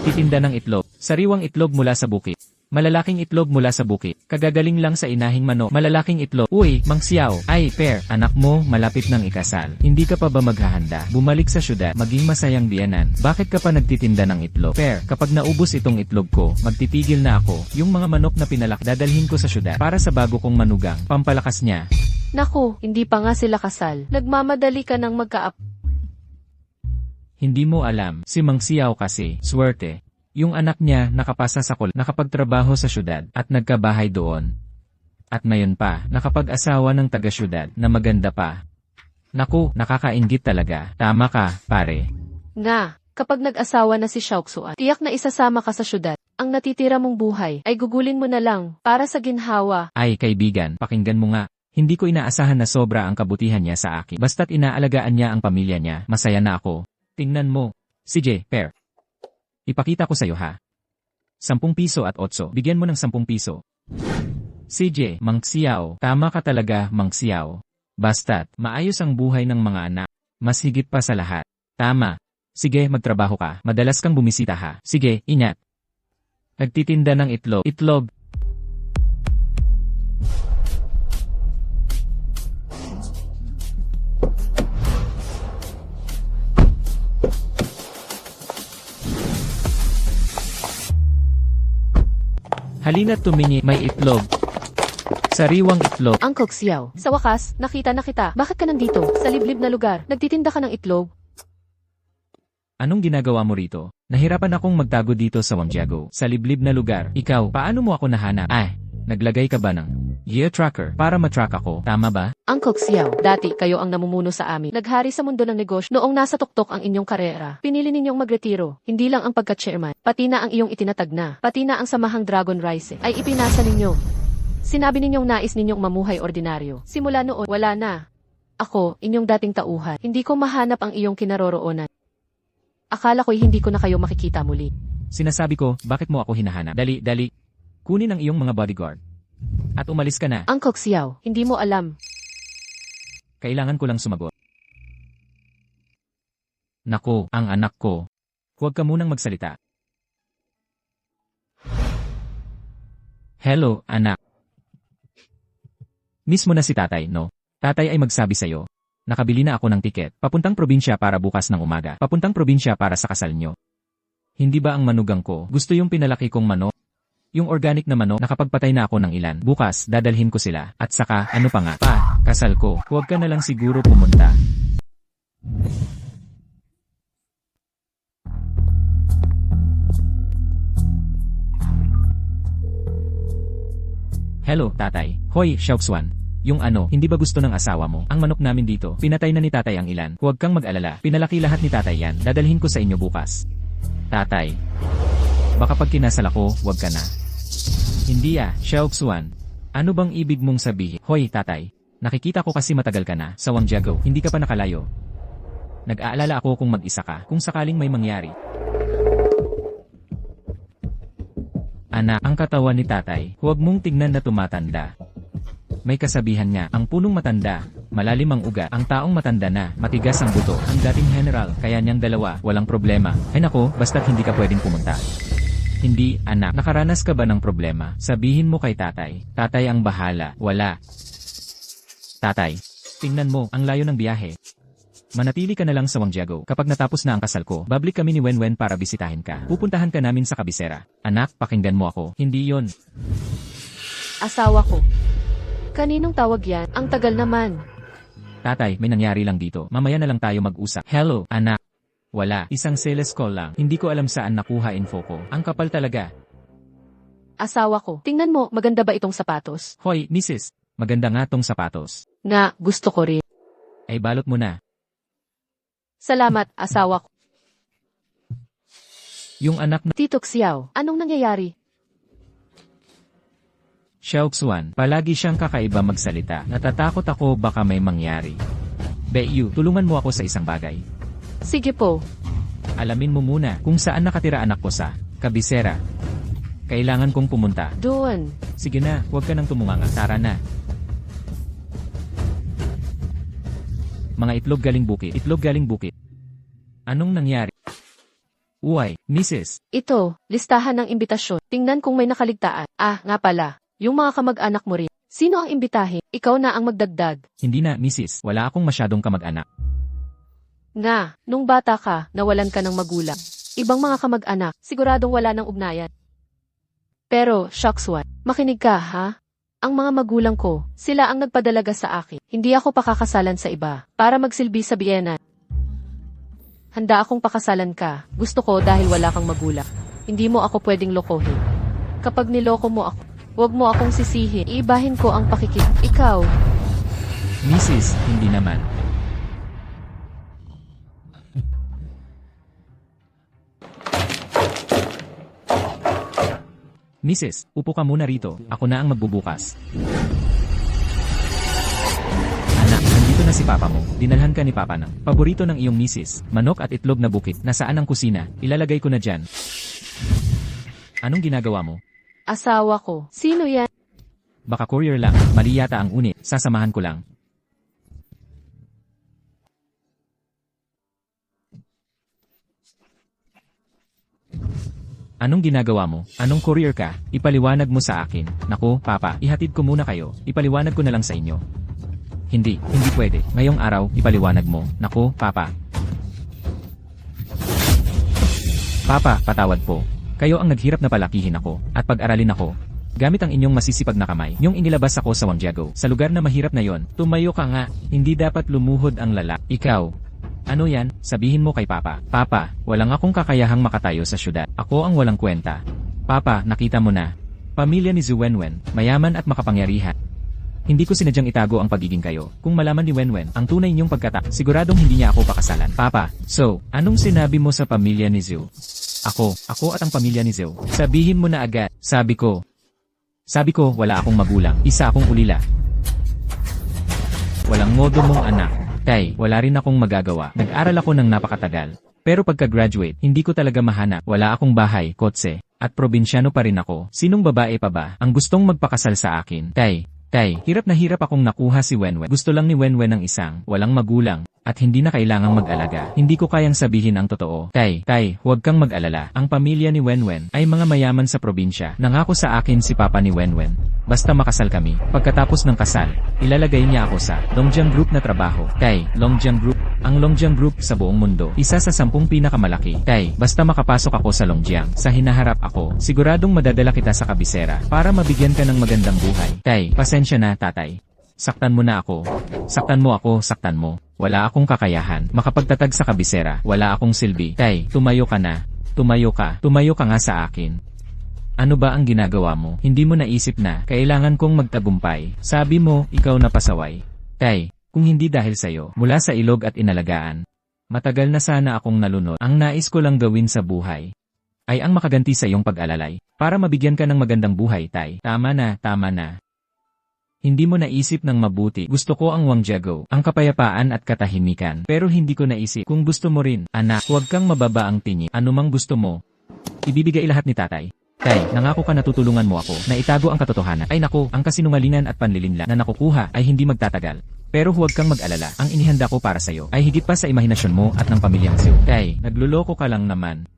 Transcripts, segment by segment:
Nagtitinda ng itlog. Sariwang itlog mula sa bukid. Malalaking itlog mula sa bukid. Kagagaling lang sa inahing manok. Malalaking itlog. Uy, Mang Xiao. Ay, Per, anak mo, malapit ng ikasal. Hindi ka pa ba maghahanda? Bumalik sa syudad, maging masayang biyanan. Bakit ka pa nagtitinda ng itlog? Per, kapag naubos itong itlog ko, magtitigil na ako. Yung mga manok na pinalak, dadalhin ko sa syudad para sa bago kong manugang. Pampalakas niya. Naku, hindi pa nga sila kasal. Nagmamadali ka ng magkaap. Hindi mo alam, si Mang Xiao kasi, swerte. Yung anak niya nakapasa sa nakapagtrabaho sa syudad at nagkabahay doon. At ngayon pa, nakapag-asawa ng taga-syudad na maganda pa. Naku, nakakainggit talaga. Tama ka, pare. Nga, kapag nag-asawa na si Xiaoxuan, tiyak na isasama ka sa syudad. Ang natitira mong buhay ay gugulin mo na lang para sa ginhawa. Ay kaibigan, pakinggan mo nga. Hindi ko inaasahan na sobra ang kabutihan niya sa akin. Basta't inaalagaan niya ang pamilya niya, masaya na ako. Tingnan mo. CJ, Per. Ipakita ko sa'yo ha. 10 piso at 8. Bigyan mo ng 10 piso. CJ, Mang Xiao. Tama ka talaga, Mang Xiao. Basta't, maayos ang buhay ng mga anak. Mas higit pa sa lahat. Tama. Sige, magtrabaho ka. Madalas kang bumisita ha. Sige, ingat. Nagtitinda ng itlog. Itlog. Halina't tumingin, may itlog. Sariwang itlog. Uncle Xiao, sa wakas, nakita na kita. Bakit ka nandito? Sa liblib na lugar, nagtitinda ka ng itlog? Anong ginagawa mo rito? Nahirapan akong magtago dito sa Wangjiago. Sa liblib na lugar. Ikaw, paano mo ako nahanap? Naglagay ka ba ng year tracker para matrack ako? Tama ba? Uncle Xiao, dati kayo ang namumuno sa amin. Naghari sa mundo ng negosyo noong nasa tuktok ang inyong karera. Pinili ninyong magretiro. Hindi lang ang pagka-chairman, pati na ang iyong itinatag na, pati na ang samahang Dragon Rise ay ipinasa ninyo. Sinabi ninyong nais ninyong mamuhay ordinaryo. Simula noon, wala na. Ako, inyong dating tauhan, hindi ko mahanap ang iyong kinaroroonan. Akala ko'y hindi ko na kayo makikita muli. Sinasabi ko, bakit mo ako hinahanap? Dali, dali. Kunin ang iyong mga bodyguard. At umalis ka na. Uncle Xiao, hindi mo alam. Kailangan ko lang sumagot. Nako, ang anak ko. Huwag ka munang magsalita. Hello, anak. Mismo na si tatay, no? Tatay ay magsabi sa'yo. Nakabili na ako ng tiket. Papuntang probinsya para bukas ng umaga. Papuntang probinsya para sa kasal nyo. Hindi ba ang manugang ko gusto yung pinalaki kong manok? Yung organic na manok, nakapagpatay na ako ng ilan. Bukas, dadalhin ko sila. At saka, ano pa nga? Kasal ko. Huwag ka na lang siguro pumunta. Hello, tatay. Hoy, Xiaoxuan. Yung hindi ba gusto ng asawa mo? Ang manok namin dito, pinatay na ni tatay ang ilan. Huwag kang mag-alala. Pinalaki lahat ni tatay yan. Dadalhin ko sa inyo bukas. Tatay. Baka pag kinasal ako, huwag ka na. Hindi Xiaoxuan. Ano bang ibig mong sabihin? Hoy, tatay. Nakikita ko kasi matagal ka na sa Wangjiago. Hindi ka pa nakalayo. Nag-aalala ako kung mag-isa ka, kung sakaling may mangyari. Anak, ang katawan ni tatay, huwag mong tignan na tumatanda. May kasabihan nga, ang punong matanda, malalim ang ugat, ang taong matanda na, matigas ang buto, ang dating general, kaya niyang dalawa, walang problema. Ay nako, basta't hindi ka pwedeng pumunta. Hindi, anak, nakaranas ka ba ng problema? Sabihin mo kay tatay. Tatay ang bahala, wala. Tatay, tingnan mo, ang layo ng biyahe. Manatili ka na lang sa Wangjiago. Kapag natapos na ang kasal ko, babalik kami ni Wenwen para bisitahin ka. Pupuntahan ka namin sa kabisera. Anak, pakinggan mo ako. Hindi yon. Asawa ko. Kaninong tawag yan? Ang tagal naman. Tatay, may nangyari lang dito. Mamaya na lang tayo mag-usap. Hello, anak. Wala, isang sales call lang. Hindi ko alam saan nakuha info ko. Ang kapal talaga. Asawa ko. Tingnan mo, maganda ba itong sapatos? Hoy, Mrs. Maganda nga tong sapatos. Nga, gusto ko rin. Ay balot mo na. Salamat, asawa ko. Yung anak na Tito Xiao, anong nangyayari? Xiaoxuan, palagi siyang kakaiba magsalita. Natatakot ako baka may mangyari. Beiyu, tulungan mo ako sa isang bagay. Sige po. Alamin mo muna kung saan nakatira anak ko sa kabisera. Kailangan kong pumunta. Doon. Sige na, huwag ka nang tumunganga. Tara na. Mga itlog galing bukid. Itlog galing bukid. Anong nangyari? Uy, Mrs. Ito, listahan ng imbitasyon. Tingnan kung may nakaligtaan. Ah, nga pala. Yung mga kamag-anak mo rin. Sino ang imbitahin? Ikaw na ang magdagdag. Hindi na, Mrs. Wala akong masyadong kamag-anak. Nga, nung bata ka, nawalan ka ng magulang. Ibang mga kamag-anak, siguradong wala ng ugnayan. Pero, shucks what? Makinig ka, ha? Ang mga magulang ko, sila ang nagpadalaga sa akin. Hindi ako pakakasalan sa iba, para magsilbi sa biyenan. Handa akong pakasalan ka. Gusto ko dahil wala kang magulang. Hindi mo ako pwedeng lokohin. Kapag niloko mo ako, huwag mo akong sisihin. Iibahin ko ang pakikip. Ikaw, Mrs. Hindi naman. Mrs. Upo ka muna rito. Ako na ang magbubukas. Anak, nandito na si Papa mo. Dinalhan ka ni Papa ng paborito ng iyong misis, manok at itlog na bukit. Nasaan ang kusina? Ilalagay ko na dyan. Anong ginagawa mo? asawa ko. Sino yan? Baka courier lang. Mali yata ang unit. Sasamahan ko lang. Anong ginagawa mo? Anong courier ka? Ipaliwanag mo sa akin. Naku, Papa, ihatid ko muna kayo. Ipaliwanag ko na lang sa inyo. Hindi pwede. Ngayong araw, ipaliwanag mo. Naku, Papa. Papa, patawad po. Kayo ang naghirap na palakihin ako, at pag-aralin ako. Gamit ang inyong masisipag na kamay, yung inilabas ako sa Wangjiago. Sa lugar na mahirap na yon, tumayo ka nga. Hindi dapat lumuhod ang lala. Ikaw. Ano yan? Sabihin mo kay Papa. Papa, walang akong kakayahang makatayo sa syudad. Ako ang walang kwenta. Papa, nakita mo na. Pamilya ni Zhu Wenwen, mayaman at makapangyarihan. Hindi ko sinadyang itago ang pagiging kayo. Kung malaman ni Wenwen ang tunay niyong siguradong hindi niya ako pakasalan. Papa, so, anong sinabi mo sa pamilya ni Zhu? Ako at ang pamilya ni Zhu. Sabihin mo na agad. Sabi ko, wala akong magulang. Isa akong ulila. Walang modo mong anak. Tay, wala rin akong magagawa. Nag-aral ako ng napakatagal. Pero pagka-graduate, hindi ko talaga mahanap. Wala akong bahay, kotse, at probinsyano pa rin ako. Sinong babae pa ba ang gustong magpakasal sa akin? Tay, hirap na hirap akong nakuha si Wenwen. Gusto lang ni Wenwen ng isang walang magulang at hindi na kailangang mag-alaga. Hindi ko kayang sabihin ang totoo. Tay, huwag kang mag-alala. Ang pamilya ni Wenwen ay mga mayaman sa probinsya. Nangako sa akin si Papa ni Wenwen. Basta makasal kami. Pagkatapos ng kasal, ilalagay niya ako sa Longjiang Group na trabaho. Tay, Longjiang Group. Ang Longjiang Group sa buong mundo. Isa sa 10 pinakamalaki. Tay, basta makapasok ako sa Longjiang, sa hinaharap ako, siguradong madadala kita sa kabisera para mabigyan ka ng magandang buhay. Tay, pasensya na, tatay. Saktan mo na ako. Saktan mo ako, saktan mo. Wala akong kakayahan. Makapagtatag sa kabisera. Wala akong silbi. Tay, tumayo ka na. Tumayo ka. Tumayo ka nga sa akin. Ano ba ang ginagawa mo? Hindi mo naisip na kailangan kong magtagumpay. Sabi mo, ikaw na pasaway. Tay, kung hindi dahil sa'yo, mula sa ilog at inalagaan, matagal na sana akong nalunod. Ang nais ko lang gawin sa buhay ay ang makaganti sa iyong pag-alalay para mabigyan ka ng magandang buhay, Tay. Tama na. Hindi mo naisip ng mabuti. Gusto ko ang Wangjiago, ang kapayapaan at katahimikan. Pero hindi ko naisip kung gusto mo rin. Anak, huwag kang mababa ang tingin. Ano mang gusto mo, ibibigay lahat ni tatay. Tay, nangako ka na tutulungan mo ako na itago ang katotohanan. Ay naku, ang kasinungalingan at panlilinlang na nakukuha ay hindi magtatagal. Pero huwag kang mag-alala. Ang inihanda ko para sa'yo ay higit pa sa imahinasyon mo at ng pamilyang Zhu. Tay, nagluloko ka lang naman.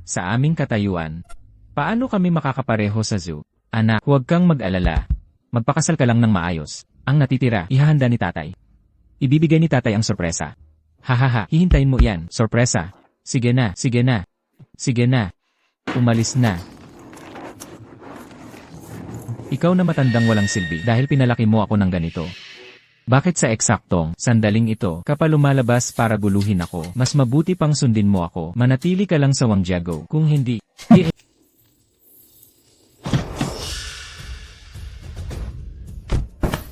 Sa aming katayuan, paano kami makakapareho sa Zhu? Anak, huwag kang mag-alala. Magpakasal ka lang ng maayos. Ang natitira, ihahanda ni tatay. Ibibigay ni tatay ang sorpresa. Hahaha, hihintayin mo yan. Sorpresa. Sige na. Umalis na. Ikaw na matandang walang silbi dahil pinalaki mo ako ng ganito. Bakit sa eksaktong sandaling ito ka pa lumalabas para guluhin ako? Mas mabuti pang sundin mo ako. Manatili ka lang sa Wangjiago. Kung hindi,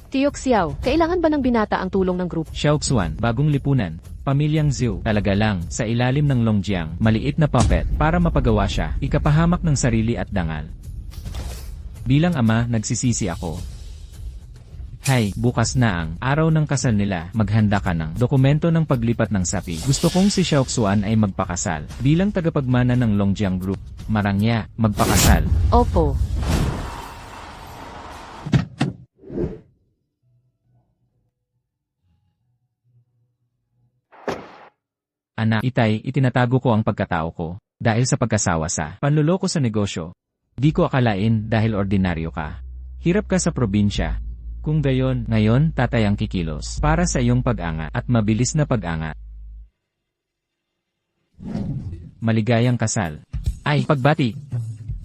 Tiyok Xiao, kailangan ba ng binata ang tulong ng grupo? Xiaoxuan, bagong lipunan. Pamilyang Zhu, talaga lang, sa ilalim ng Longjiang, maliit na puppet, para mapagawa siya, ikapahamak ng sarili at dangal. Bilang ama, nagsisisi ako. Hay, bukas na ang araw ng kasal nila, maghanda ka ng dokumento ng paglipat ng sapi. Gusto kong si Xiaoxuan ay magpakasal. Bilang tagapagmana ng Longjiang Group, marangya, magpakasal. Opo. Anak, Itay, itinatago ko ang pagkatao ko. Dahil sa pagkasawa sa panluloko sa negosyo. Di ko akalain dahil ordinaryo ka. Hirap ka sa probinsya. Kung gayon, ngayon tatay ang kikilos para sa iyong pag-angat at mabilis na pag-angat. Maligayang kasal. Ay, pagbati!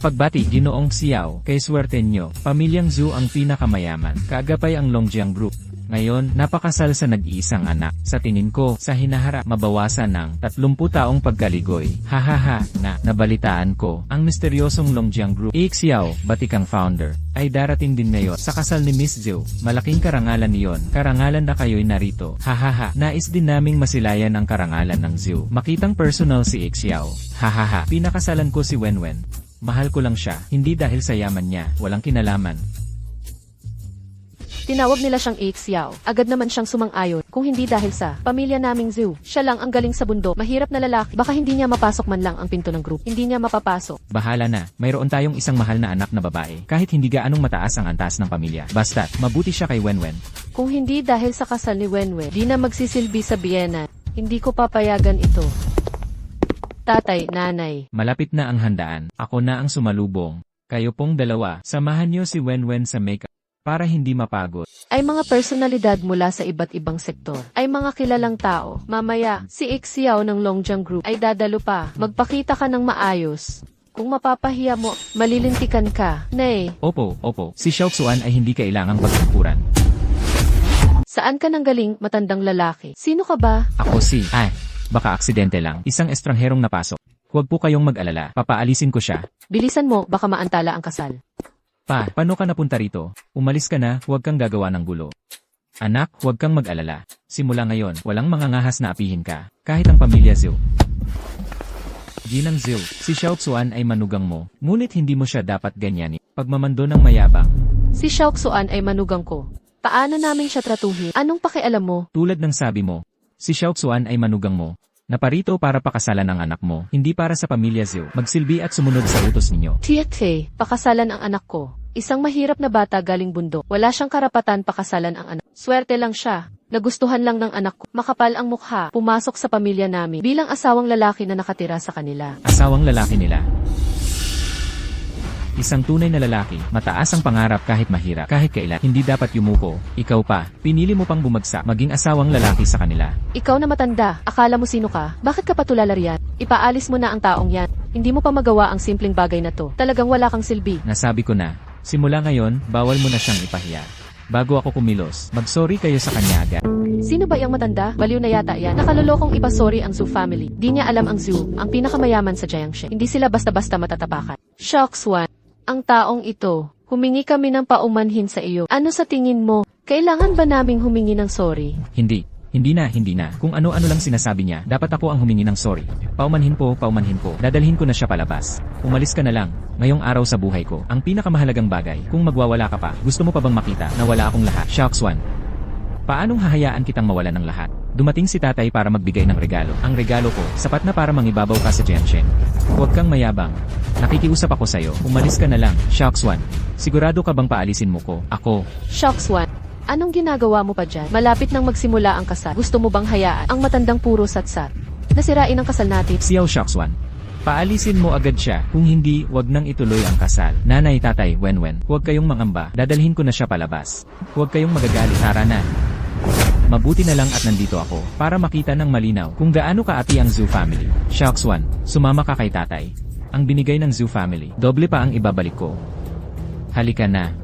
Pagbati, Ginoong Xiao, kay swerte nyo, pamilyang Zhu ang pinakamayaman, kaagapay ang Longjiang Group. Ngayon, napakasal sa nag-iisang anak. Sa tingin ko, sa hinaharap, mabawasan ng 30 taong pagkaligoy. Hahaha, nabalitaan ko, ang misteryosong Longjiang Group, Xiao, batikang founder, ay darating din ngayon sa kasal ni Miss Zhu. Malaking karangalan niyon, karangalan na kayo'y narito. Hahaha, nais din naming masilayan ang karangalan ng Zhu. Makitang personal si Xiao. Hahaha, pinakasalan ko si Wenwen. Mahal ko lang siya, hindi dahil sa yaman niya, walang kinalaman. Tinawag nila siyang Xiao. Agad naman siyang sumang-ayon. Kung hindi dahil sa pamilya naming Zhu, siya lang ang galing sa bundok. Mahirap na lalaki. Baka hindi niya mapasok man lang ang pinto ng group. Hindi niya mapapasok. Bahala na, mayroon tayong isang mahal na anak na babae. Kahit hindi gaanong mataas ang antas ng pamilya. Basta, mabuti siya kay Wenwen. Kung hindi dahil sa kasal ni Wenwen, di na magsisilbi sa Vienna. Hindi ko papayagan ito. Tatay, nanay. Malapit na ang handaan. Ako na ang sumalubong. Kayo pong dalawa, samahan niyo si Wenwen sa makeup. Para hindi mapagod. Ay mga personalidad mula sa iba't ibang sektor. Ay mga kilalang tao. Mamaya, si Xiao ng Longjiang Group ay dadalo pa. Magpakita ka ng maayos. Kung mapapahiya mo, malilintikan ka. Nay. Opo. Si Xiao Xuan ay hindi kailangang pagkukuran. Saan ka nang galing, matandang lalaki? Sino ka ba? Ako si... baka aksidente lang. Isang estrangherong napasok. Huwag po kayong mag-alala. Papaalisin ko siya. Bilisan mo, baka maantala ang kasal. Paano ka napunta rito? Umalis ka na, huwag kang gagawa ng gulo. Anak, huwag kang mag-alala. Simula ngayon, walang mangangahas na apihin ka. Kahit ang pamilya Zhu. Ginang Zhu, si Xiao Xuan ay manugang mo. Ngunit hindi mo siya dapat ganyanin. Pagmamando ng mayabang. Si Xiao Xuan ay manugang ko. Paano namin siya tratuhin? Anong pakialam mo? Tulad ng sabi mo, si Xiao Xuan ay manugang mo. Naparito para pakasalan ang anak mo, hindi para sa pamilya Zhu. Magsilbi at sumunod sa utos ninyo. Tiate, pakasalan ang anak ko. Isang mahirap na bata galing bundok. Wala siyang karapatan pakasalan ang anak. Swerte lang siya. Nagustuhan lang ng anak ko. Makapal ang mukha. Pumasok sa pamilya namin bilang asawang lalaki na nakatira sa kanila. Asawang lalaki nila. Isang tunay na lalaki, mataas ang pangarap kahit mahirap, kahit kailan, hindi dapat yumuko. Ikaw pa, pinili mo pang bumagsak, maging asawang lalaki sa kanila. Ikaw na matanda, akala mo sino ka? Bakit ka pa tulala riyan? Ipaalis mo na ang taong yan. Hindi mo pa magawa ang simpleng bagay na to. Talagang wala kang silbi. Nasabi ko na, simula ngayon, bawal mo na siyang ipahiya. Bago ako kumilos, mag-sorry kayo sa kanya agad. Sino ba yung matanda? Baliw na yata yan. Nakalolokong ipasorry ang Zhu family. Di niya alam ang Zhu, ang pinakamayaman sa Jiangxi. Hindi sila basta-basta matatapakan. Shocks one. Ang taong ito, humingi kami ng paumanhin sa iyo. Ano sa tingin mo? Kailangan ba naming humingi ng sorry? Hindi na. Kung ano-ano lang sinasabi niya, dapat ako ang humingi ng sorry. Paumanhin po. Dadalhin ko na siya palabas. Umalis ka na lang. Ngayong araw sa buhay ko, ang pinakamahalagang bagay, kung magwawala ka pa, gusto mo pa bang makita na wala akong lahat? Shocks one. Paanong hahayaan kitang mawalan ng lahat? Dumating si tatay para magbigay ng regalo. Ang regalo ko, sapat na para mangibabaw ka sa Jiangxi. Huwag kang mayabang. Nakikiusap ako sa'yo. Umalis ka na lang. Shocks one. Sigurado ka bang paalisin mo ko? Ako. Shocks one. Anong ginagawa mo pa dyan? Malapit nang magsimula ang kasal. Gusto mo bang hayaan ang matandang puro satsat? Nasirain ang kasal natin. Xiao Shocks one. Paalisin mo agad siya. Kung hindi, wag nang ituloy ang kasal. Nanay, tatay, Wenwen, huwag kayong mangamba. Dadalhin ko na siya palabas. Huwag kayong magagalit. Tara na. Mabuti na lang at nandito ako para makita ng malinaw kung gaano kaati ang Zhu family. Shocks one, sumama ka kay tatay. Ang binigay ng Zhu family, doble pa ang ibabalik ko. Halika na.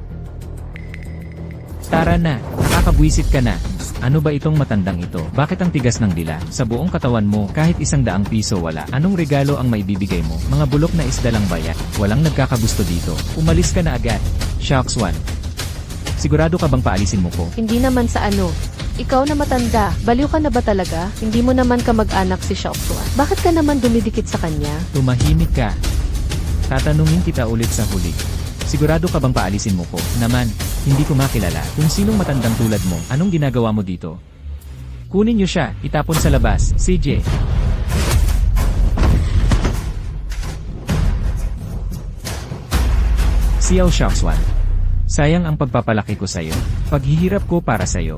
Tara na, nakakabwisit ka na. Ano ba itong matandang ito? Bakit ang tigas ng dila? Sa buong katawan mo, kahit 100 piso wala. Anong regalo ang maibibigay mo? Mga bulok na isda lang ba yan? Walang nagkakagusto dito. Umalis ka na agad. Shocks one. Sigurado ka bang paalisin mo ko? Hindi naman sa ano. Ikaw na matanda, baliw ka na ba talaga? Hindi mo naman kamag-anak si Xiao Xuan. Bakit ka naman dumidikit sa kanya? Tumahimik ka. Tatanungin kita ulit sa huli. Sigurado ka bang paalisin mo ko? Naman, hindi ko makilala kung sinong matandang tulad mo. Anong ginagawa mo dito? Kunin niyo siya, itapon sa labas. CJ. Xiao Shaoxuan. Sayang ang pagpapalaki ko sa'yo. Paghihirap ko para sa'yo.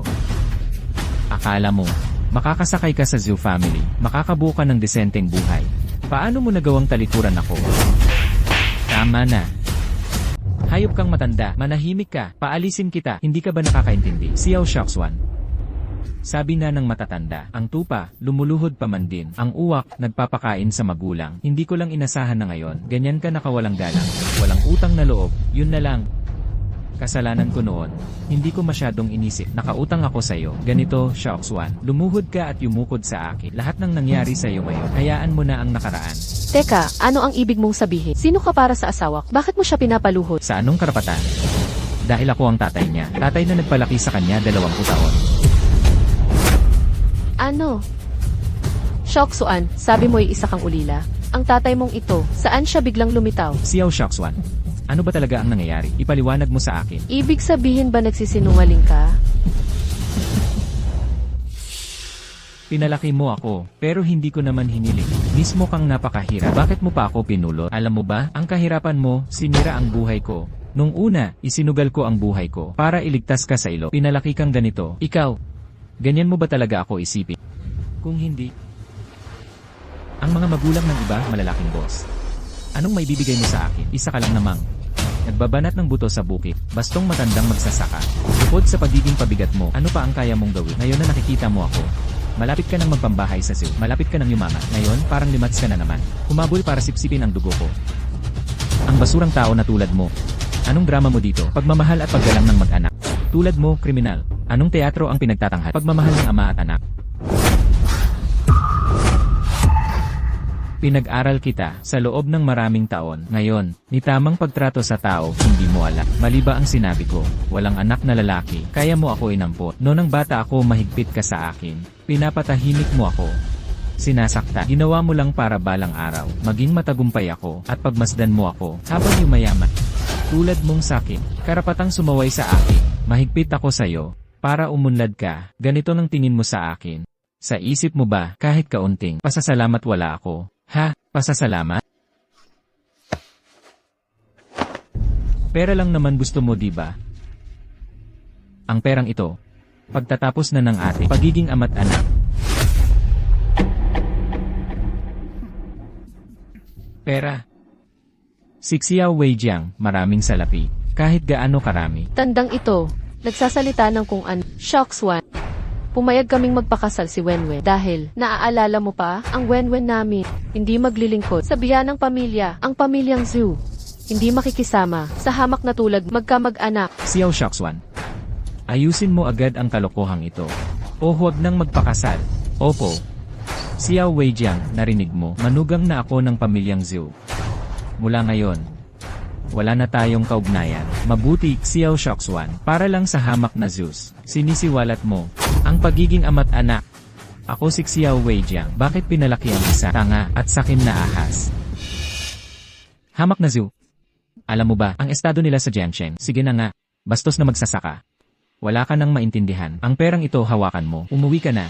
Akala mo, makakasakay ka sa Zhu family, makakabuo ka ng desenteng buhay. Paano mo nagawang talikuran ako? Tama na. Hayop kang matanda, manahimik ka, paalisin kita, hindi ka ba nakakaintindi? Xiao Shaoxuan. Sabi na ng matatanda, ang tupa, lumuluhod pa man din. Ang uwak, nagpapakain sa magulang. Hindi ko lang inasahan na ngayon, ganyan ka nakawalang galang. Walang utang na loob, yun na lang. Kasalanan ko noon. Hindi ko masyadong inisip. Nakautang ako sa'yo. Ganito, Shaoxuan. Lumuhod ka at yumukod sa akin. Lahat ng nangyari sa'yo ngayon, hayaan mo na ang nakaraan. Teka, ano ang ibig mong sabihin? Sino ka para sa asawa ko? Bakit mo siya pinapaluhod? Sa anong karapatan? Dahil ako ang tatay niya. Tatay na nagpalaki sa kanya 20 taon. Ano? Shaoxuan, sabi mo'y isa kang ulila. Ang tatay mong ito, saan siya biglang lumitaw? Xiao Shaoxuan. Ano ba talaga ang nangyayari? Ipaliwanag mo sa akin. Ibig sabihin ba nagsisinungaling ka? Pinalaki mo ako, pero hindi ko naman hiniling. Mismo kang napakahirap. Bakit mo pa ako pinulot? Alam mo ba, ang kahirapan mo, sinira ang buhay ko. Nung una, isinugal ko ang buhay ko para iligtas ka sa ilo. Pinalaki kang ganito. Ikaw, ganyan mo ba talaga ako isipin? Kung hindi, ang mga magulang ng iba, malalaking boss. Anong may bibigay mo sa akin? Isa ka lang namang nagbabanat ng buto sa bukid, bastong matandang magsasaka. Bukod sa pagiging pabigat mo, ano pa ang kaya mong gawin? Ngayon na nakikita mo ako, malapit ka ng magpambahay sa zoo, malapit ka ng yumaman. Ngayon, parang limats ka na naman. Humabol para sipsipin ang dugo ko. Ang basurang tao na tulad mo. Anong drama mo dito? Pagmamahal at paggalang ng mag-anak. Tulad mo, kriminal. Anong teatro ang pinagtatanghal? Pagmamahal ng ama at anak. Pinag-aral kita sa loob ng maraming taon. Ngayon, ni tamang pagtrato sa tao, hindi mo alam. Mali ba ang sinabi ko? Walang anak na lalaki, kaya mo ako inampot. Noong bata ako, mahigpit ka sa akin. Pinapatahimik mo ako. Sinasakta. Ginawa mo lang para balang araw. Maging matagumpay ako, at pagmasdan mo ako, habang yumayaman. Tulad mong sakin, karapatang sumaway sa akin. Mahigpit ako sa'yo, para umunlad ka. Ganito ng tingin mo sa akin. Sa isip mo ba, kahit kaunting, pasasalamat wala ako? Ha? Pasasalamat? Pera lang naman gusto mo, di ba? Ang perang ito, pagtatapos na ng ating pagiging ama't anak. Pera. Si Xiao Weijiang, maraming salapi. Kahit gaano karami. Tandang ito, nagsasalita ng kung an. Shaoxuan. Pumayag kaming magpakasal si Wenwen dahil, naaalala mo pa, ang Wenwen namin, hindi maglilingkod sa biyanang pamilya, ang pamilyang Zhu. Hindi makikisama, sa hamak na tulad, magkamag-anak. Xiao Shaoxuan. Ayusin mo agad ang kalokohang ito. O huwag nang magpakasal. Opo. Xiao Weijiang, narinig mo, manugang na ako ng pamilyang Zhu. Mula ngayon, wala na tayong kaugnayan. Mabuti, Xiao Shaoxuan, para lang sa hamak na Zeus. Sinisiwalat mo ang pagiging ama't anak. Ako si Xiao Weijiang. Bakit pinalaki ang isa, tanga, at sakim na ahas? Hamak na Zhu. Alam mo ba, ang estado nila sa Jiangsheng, sige na nga, bastos na magsasaka. Wala ka nang maintindihan. Ang perang ito hawakan mo, umuwi ka na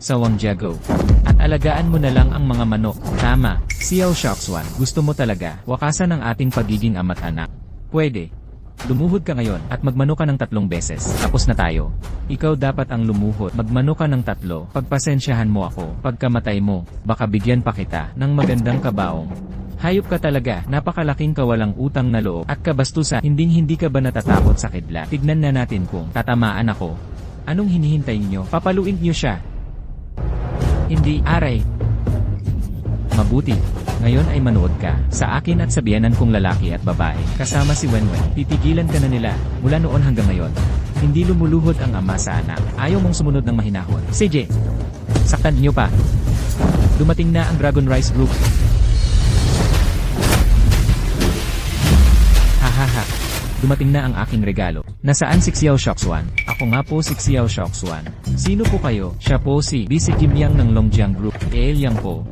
sa Wangjiago. At alagaan mo na lang ang mga manok. Tama, Xiao Shaoxuan, gusto mo talaga wakasan ang ating pagiging ama't anak. Pwede. Lumuhod ka ngayon at magmano ka ng 3 beses. Tapos na tayo. Ikaw dapat ang lumuhod. Magmano ka ng 3. Pagpasensyahan mo ako. Pagkamatay mo, baka bigyan pa kita ng magandang kabaong. Hayop ka talaga. Napakalaking kawalang utang na loob at kabastusan. Hindi ka ba natatakot sa kidlat? Tignan na natin kung tatamaan ako. Anong hinihintay niyo? Papaluin niyo siya. Hindi, aray. Mabuti. Ngayon ay manood ka sa akin at sa biyanan kong lalaki at babae. Kasama si Wenwen. Titigilan ka na nila mula noon hanggang ngayon. Hindi lumuluhod ang ama sa anak. Ayaw mong sumunod ng mahinahon. CJ, saktan niyo pa. Dumating na ang Dragon Rice Group. Hahaha. Dumating na ang aking regalo. Nasaan si Xiao Shaoxuan? Ako nga po si Xiao Shaoxuan. Sino po kayo? Siya po si Jim Yang ng Longjiang Group. Yang po.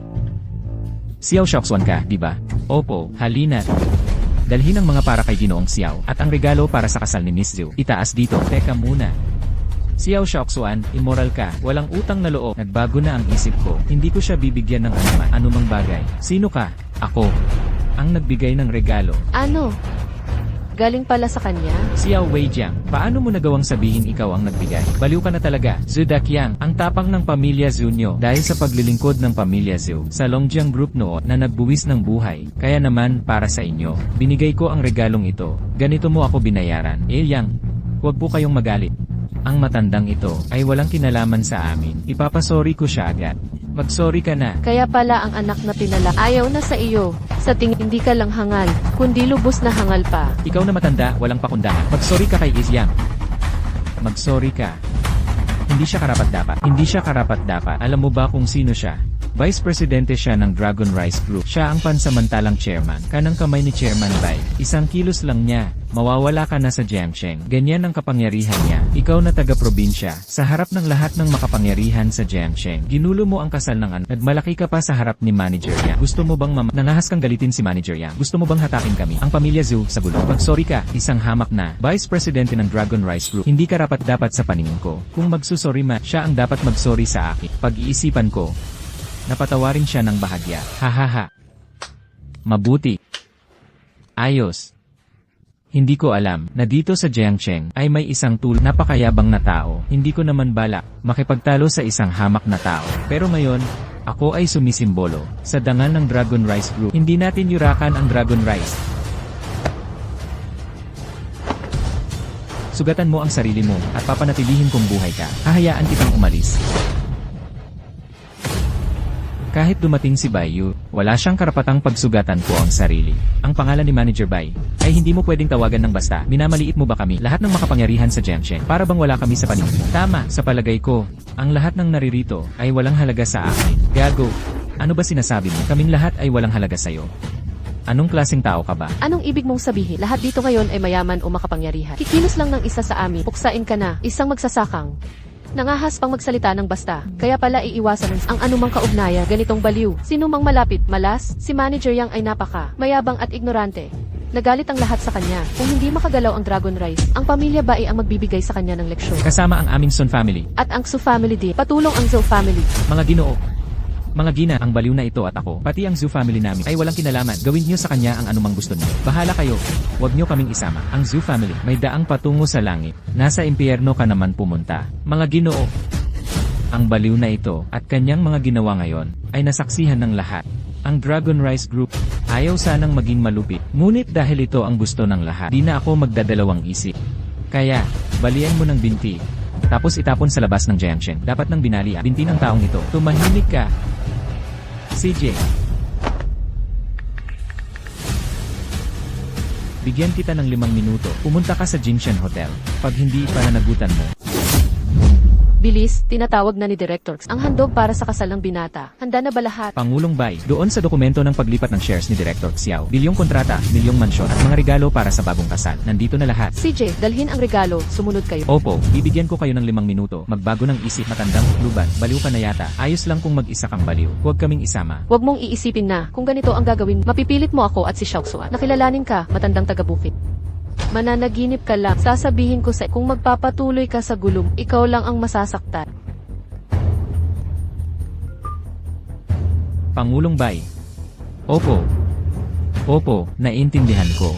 Xiao Shaoxuan ka, di ba? Opo, halina. Dalhin ang mga para kay Ginoong Xiao at ang regalo para sa kasal ni Miss Zhu. Itaas dito. Teka muna. Xiao Shaoxuan, immoral ka. Walang utang na loob. Nagbago na ang isip ko. Hindi ko siya bibigyan ng anumang bagay. Sino ka? Ako. Ang nagbigay ng regalo. Ano? Galing pala sa kanya. Xiao Weijiang, paano mo nagawang sabihin ikaw ang nagbigay? Baliw ka na talaga. Zhu Daqiang, ang tapang ng pamilya Zhu nyo dahil sa paglilingkod ng pamilya Zhu sa Longjiang Group noon na nagbuwis ng buhay. Kaya naman, para sa inyo, binigay ko ang regalong ito. Ganito mo ako binayaran. Yang, huwag po kayong magalit. Ang matandang ito ay walang kinalaman sa amin. Ipapasori ko siya agad. Magsorry ka na. Kaya pala ang anak na pinala ayaw na sa iyo. Sa tingin hindi ka lang hangal, kundi lubos na hangal pa. Ikaw na matanda, walang pakundangan. Magsorry ka kay Yang. Magsorry ka. Hindi siya karapat-dapat. Hindi siya karapat-dapat. Alam mo ba kung sino siya? Vice Presidente siya ng Dragon Rice Group. Siya ang pansamantalang chairman. Kanang kamay ni Chairman Bai. Isang kilos lang niya. Mawawala ka na sa Jiangsheng. Ganyan ang kapangyarihan niya. Ikaw na taga-probinsya. Sa harap ng lahat ng makapangyarihan sa Jiangsheng. Ginulo mo ang kasal ng anak. Nagmalaki ka pa sa harap ni manager niya. Gusto mo bang nangahas kang galitin si manager niya? Gusto mo bang hatakin kami? Ang pamilya Zhu sa gulo. Pag-sorry ka, isang hamak na. Vice Presidente ng Dragon Rice Group. Hindi ka rapat-dapat sa paningin ko. Kung magsusorry man, siya ang dapat magsorry sa akin. Pag-iisipan ko, napatawarin siya ng bahagya. Hahaha. Mabuti. Ayos. Hindi ko alam na dito sa Jiangsheng ay may isang napakayabang na tao. Hindi ko naman balak makipagtalo sa isang hamak na tao. Pero ngayon, ako ay sumisimbolo sa dangal ng Dragon Rice Group. Hindi natin yurakan ang Dragon Rice. Sugatan mo ang sarili mo at papanatilihin kong buhay ka. Hahayaan kitang umalis. Kahit dumating si Baiyu, wala siyang karapatang pagsugatan ko ang sarili. Ang pangalan ni Manager Bai ay hindi mo pwedeng tawagan ng basta. Minamaliit mo ba kami? Lahat ng makapangyarihan sa Jiangsheng. Para bang wala kami sa paningin mo? Tama, sa palagay ko, ang lahat ng naririto ay walang halaga sa akin. Gago, ano ba sinasabi mo? Kaming lahat ay walang halaga sa'yo. Anong klaseng tao ka ba? Anong ibig mong sabihin? Lahat dito ngayon ay mayaman o makapangyarihan. Kikilos lang ng isa sa amin. Puksain ka na. Isang magsasakang. Nangahas pang magsalita ng basta. Kaya pala iiwasan ang anumang kaugnayan. Ganitong baliw. Sino mang malapit, malas, si Manager Yang ay napaka, mayabang at ignorante. Nagalit ang lahat sa kanya. Kung hindi makagalaw ang Dragon Rice, ang pamilya Bai ang magbibigay sa kanya ng leksyon. Kasama ang aming Sun family. At ang Su family din. Patulong ang Zhou family. Mga ginoo. Mga gina, ang baliw na ito at ako, pati ang Zhu family namin, ay walang kinalaman. Gawin niyo sa kanya ang anumang gusto niyo. Bahala kayo. Huwag niyo kaming isama. Ang Zhu family, may daang patungo sa langit. Nasa impyerno ka naman pumunta. Mga ginoo. Ang baliw na ito, at kanyang mga ginawa ngayon, ay nasaksihan ng lahat. Ang Dragon Rice Group, ayaw sanang maging malupit. Ngunit dahil ito ang gusto ng lahat, di na ako magdadalawang isip. Kaya, balian mo ng binti. Tapos itapon sa labas ng Jiangsheng. Dapat nang binali binti ng taong ito. Tumahimik ka. CJ. Bigyan kita ng 5 minuto. Pumunta ka sa Jingshan Hotel. Pag hindi pananagutan mo. Bilis, tinatawag na ni Director ang handog para sa kasal ng binata. Handa na ba lahat? Pangulong Bai, doon sa dokumento ng paglipat ng shares ni Director Xiao, bilyong kontrata, milyong mansyon at mga regalo para sa bagong kasal. Nandito na lahat. CJ, dalhin ang regalo. Sumunod kayo. Opo, bibigyan ko kayo ng 5 minuto. Magbago ng isip, matandang kluban. Baliw ka na yata. Ayos lang kung mag-isa kang baliw. Huwag kaming isama. Huwag mong iisipin na, kung ganito ang gagawin, mapipilit mo ako at si Xiaoxuan. Nakilalanin ka, matandang taga-bukid. Mananaginip ka lang. Sasabihin ko sa kung magpapatuloy ka sa gulong, ikaw lang ang masasaktan. Pangulong Bai. Opo. Opo, naiintindihan ko.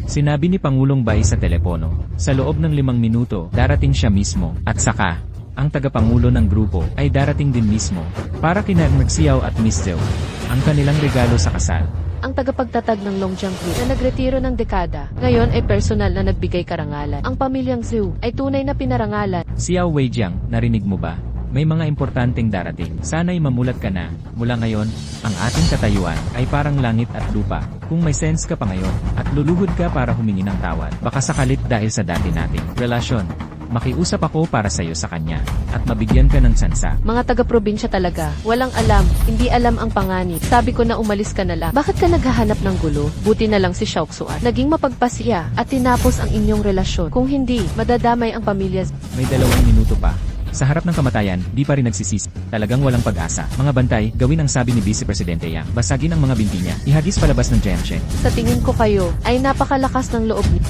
Sinabi ni Pangulong Bai sa telepono. Sa loob ng 5 minuto, darating siya mismo. At saka, ang tagapangulo ng grupo ay darating din mismo. Para kina Xiao at Miss Zhou. Ang kanilang regalo sa kasal. Ang tagapagtatag ng Longjiang Group na nagretiro ng dekada, ngayon ay personal na nagbigay karangalan. Ang pamilyang Zhu ay tunay na pinarangalan. Xiao Weijiang, narinig mo ba? May mga importanteng darating. Sana'y mamulat ka na. Mula ngayon, ang ating katayuan ay parang langit at lupa. Kung may sense ka pa ngayon, at luluhod ka para humingi ng tawad, baka sakalit dahil sa dati nating relasyon. Makiusap ako para sa'yo sa kanya, at mabigyan ka ng tsansa. Mga taga-probinsya talaga, walang alam, hindi alam ang panganib. Sabi ko na umalis ka na lang. Bakit ka naghahanap ng gulo? Buti na lang si Xiaoxuan. Naging mapagpasya at tinapos ang inyong relasyon. Kung hindi, madadamay ang pamilya. May 2 minuto pa. Sa harap ng kamatayan, di pa rin nagsisisi. Talagang walang pag-asa. Mga bantay, gawin ang sabi ni Vice Presidente Yang. Basagin ang mga binti niya. Ihagis palabas ng Jiangsheng. Sa tingin ko kayo, ay napakalakas ng loob niyo.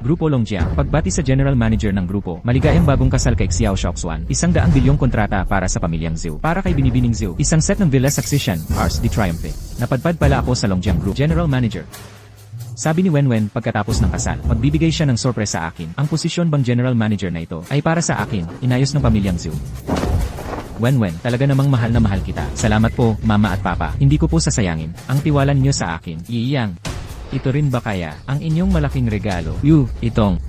Grupo Longjiang, pagbati sa General Manager ng grupo, maligayang bagong kasal kay Xiao Shoxuan, 100 bilyong kontrata para sa pamilyang Zhou. Para kay Binibining Zhou, isang set ng Villa Succession, Ars de Triomphe. Napadpad pala ako sa Longjiang Group, General Manager. Sabi ni Wenwen pagkatapos ng kasal, magbibigay siya ng sorpresa sa akin. Ang posisyon bang General Manager na ito ay para sa akin, inayos ng pamilyang Zhou. Wenwen, talaga namang mahal na mahal kita. Salamat po, Mama at Papa. Hindi ko po sasayangin ang tiwala niyo sa akin. Iyang. Ito rin ba kaya ang inyong malaking regalo? Itong.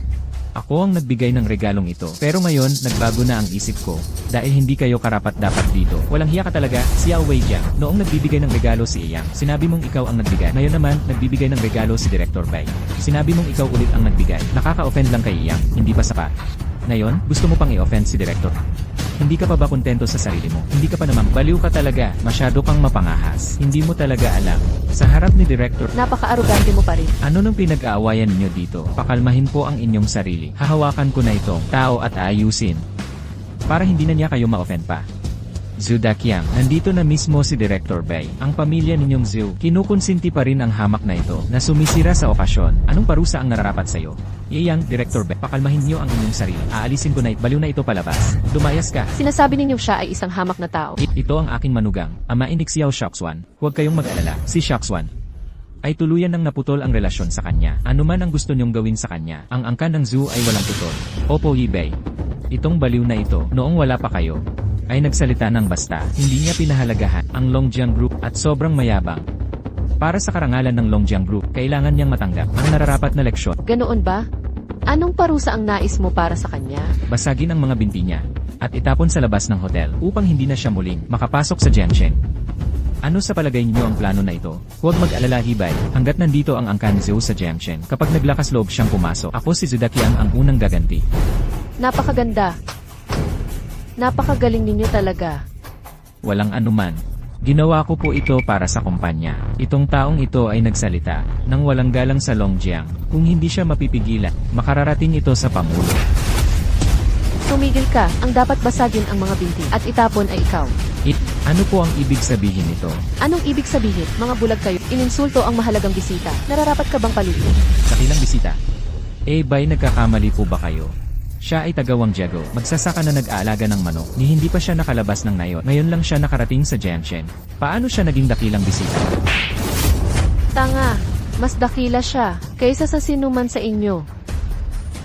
Ako ang nagbigay ng regalong ito. Pero ngayon, nagbago na ang isip ko. Dahil hindi kayo karapat-dapat dito. Walang hiya ka talaga, Xiao Weijiang. Noong nagbibigay ng regalo si Iyang, sinabi mong ikaw ang nagbigay. Ngayon naman, nagbibigay ng regalo si Director Bai. Sinabi mong ikaw ulit ang nagbigay. Nakaka-offend lang kay Iyang, hindi pa sapat. Ngayon, gusto mo pang i-offend si Director. Hindi ka pa ba kontento sa sarili mo? Hindi ka pa namang baliw ka talaga. Masyado kang mapangahas. Hindi mo talaga alam. Sa harap ni Director, Napaka-arugante mo pa rin. ano nang pinag-aawayan ninyo dito? Pakalmahin po ang inyong sarili. Hahawakan ko na itong tao at ayusin. Para hindi na niya kayo ma-offend pa. Zhou Daqiang, nandito na mismo si Director Bai. Ang pamilya ninyong Zhou, kinukonsinti pa rin ang hamak na ito na sumisira sa okasyon. Anong parusa ang nararapat sa'yo? Iyang, Director Bai, pakalmahin niyo ang inyong sarili. Aalisin ko na baliw na ito palabas. Lumayas ka. Sinasabi ninyong siya ay isang hamak na tao. Ito ang aking manugang, amain ni Xiao Shoxuan. Huwag kayong mag-alala. Si Shoxuan ay tuluyan nang naputol ang relasyon sa kanya. Ano man ang gusto niyong gawin sa kanya, ang angkan ng Zhou ay walang putol. Opo, Yibei. Itong baliw na ito, noong wala pa kayo, ay nagsalita ng basta. Hindi niya pinahalagahan ang Longjiang Group at sobrang mayabang. Para sa karangalan ng Longjiang Group, kailangan niyang matanggap ang nararapat na leksyon. Ganoon ba? Anong parusa ang nais mo para sa kanya? Basagin ang mga binti niya at itapon sa labas ng hotel upang hindi na siya muling makapasok sa Jiangsheng. Ano sa palagay niyo ang plano na ito? Huwag mag-alala, Hibay, hanggat nandito ang angkan ni Zhou sa Jiangsheng. Kapag naglakas loob siyang pumasok, ako si Zhou Daqiang ang unang gaganti. Napakaganda. Napakagaling ninyo talaga. Walang anuman. Ginawa ko po ito para sa kumpanya. Itong taong ito ay nagsalita nang walang galang sa Longjiang. Kung hindi siya mapipigilan, makararating ito sa Pangulo. Tumigil ka, ang dapat basagin ang mga binti at itapon ay ikaw. Ano po ang ibig sabihin nito? Anong ibig sabihin? Mga bulag kayo, ininsulto ang mahalagang bisita. Nararapat ka bang paluin? Dakilang bisita. Bay, nagkakamali po ba kayo? Siya ay tagawang Jiago, magsasaka na nag-aalaga ng manok, ni hindi pa siya nakalabas ng nayon. Ngayon lang siya nakarating sa Jiangsheng. Paano siya naging dakilang bisita? Tanga, mas dakila siya kaysa sa sinuman sa inyo.